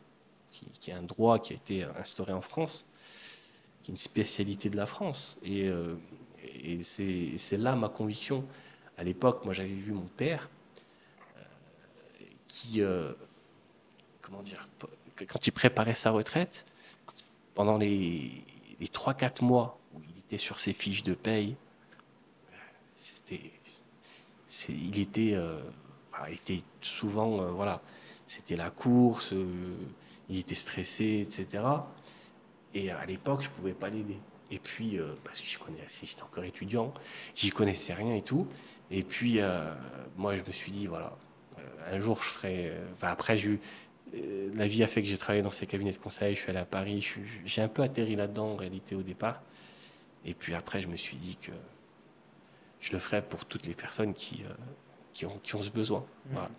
Speaker 1: qui est un droit qui a été instauré en France, qui est une spécialité de la France. Et c'est là ma conviction. À l'époque, moi, j'avais vu mon père qui, comment dire, quand il préparait sa retraite, pendant les 3-4 mois où il était sur ses fiches de paye, c'était, il était enfin, était souvent, voilà, c'était la course, il était stressé, etc. Et à l'époque, je pouvais pas l'aider. Et puis, parce que j'étais encore étudiant, j'y connaissais rien et tout. Et puis, moi, je me suis dit, voilà, un jour, je ferai. Enfin, après, la vie a fait que j'ai travaillé dans ces cabinets de conseil, je suis allé à Paris, j'ai un peu atterri là-dedans en réalité au départ. Et puis après, je me suis dit que je le ferais pour toutes les personnes qui ont ce besoin. Voilà.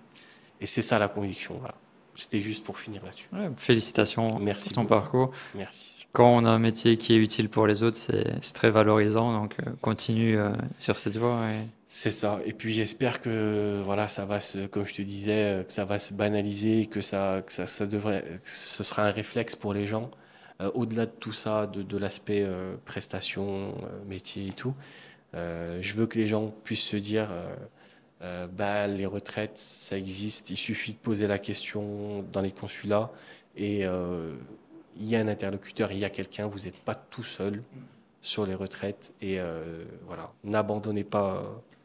Speaker 1: Et c'est ça la conviction. Voilà. C'était juste pour finir là-dessus.
Speaker 2: Ouais, félicitations
Speaker 1: Merci
Speaker 2: pour ton
Speaker 1: beaucoup.
Speaker 2: parcours.
Speaker 1: Merci.
Speaker 2: Quand on a un métier qui est utile pour les autres, c'est très valorisant. Donc, continue sur cette voie.
Speaker 1: C'est ça. Et puis j'espère que voilà, ça va comme je te disais, que ça va se banaliser, ça devrait, que ce sera un réflexe pour les gens. Au-delà de tout ça, de l'aspect prestation, métier et tout, je veux que les gens puissent se dire, bah, les retraites, ça existe. Il suffit de poser la question dans les consulats et il y a un interlocuteur, il y a quelqu'un. Vous n'êtes pas tout seul sur les retraites et voilà, n'abandonnez pas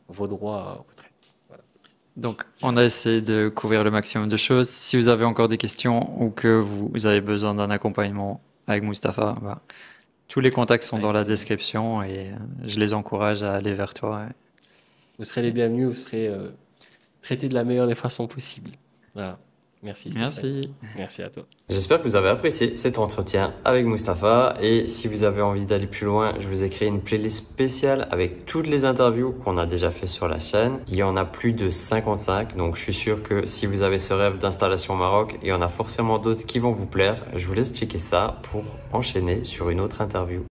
Speaker 1: vos droits à retraite. Voilà.
Speaker 2: Donc, on a essayé de couvrir le maximum de choses. Si vous avez encore des questions ou que vous avez besoin d'un accompagnement avec Mustapha, bah, tous les contacts sont dans la description et je les encourage à aller vers toi.
Speaker 1: Vous serez les bienvenus, vous serez traités de la meilleure des façons possibles. Voilà. Merci Stéphane.
Speaker 2: Merci.
Speaker 1: Merci à toi.
Speaker 3: J'espère que vous avez apprécié cet entretien avec Mustapha et si vous avez envie d'aller plus loin, je vous ai créé une playlist spéciale avec toutes les interviews qu'on a déjà fait sur la chaîne. Il y en a plus de 55, donc je suis sûr que si vous avez ce rêve d'installation au Maroc, il y en a forcément d'autres qui vont vous plaire. Je vous laisse checker ça pour enchaîner sur une autre interview.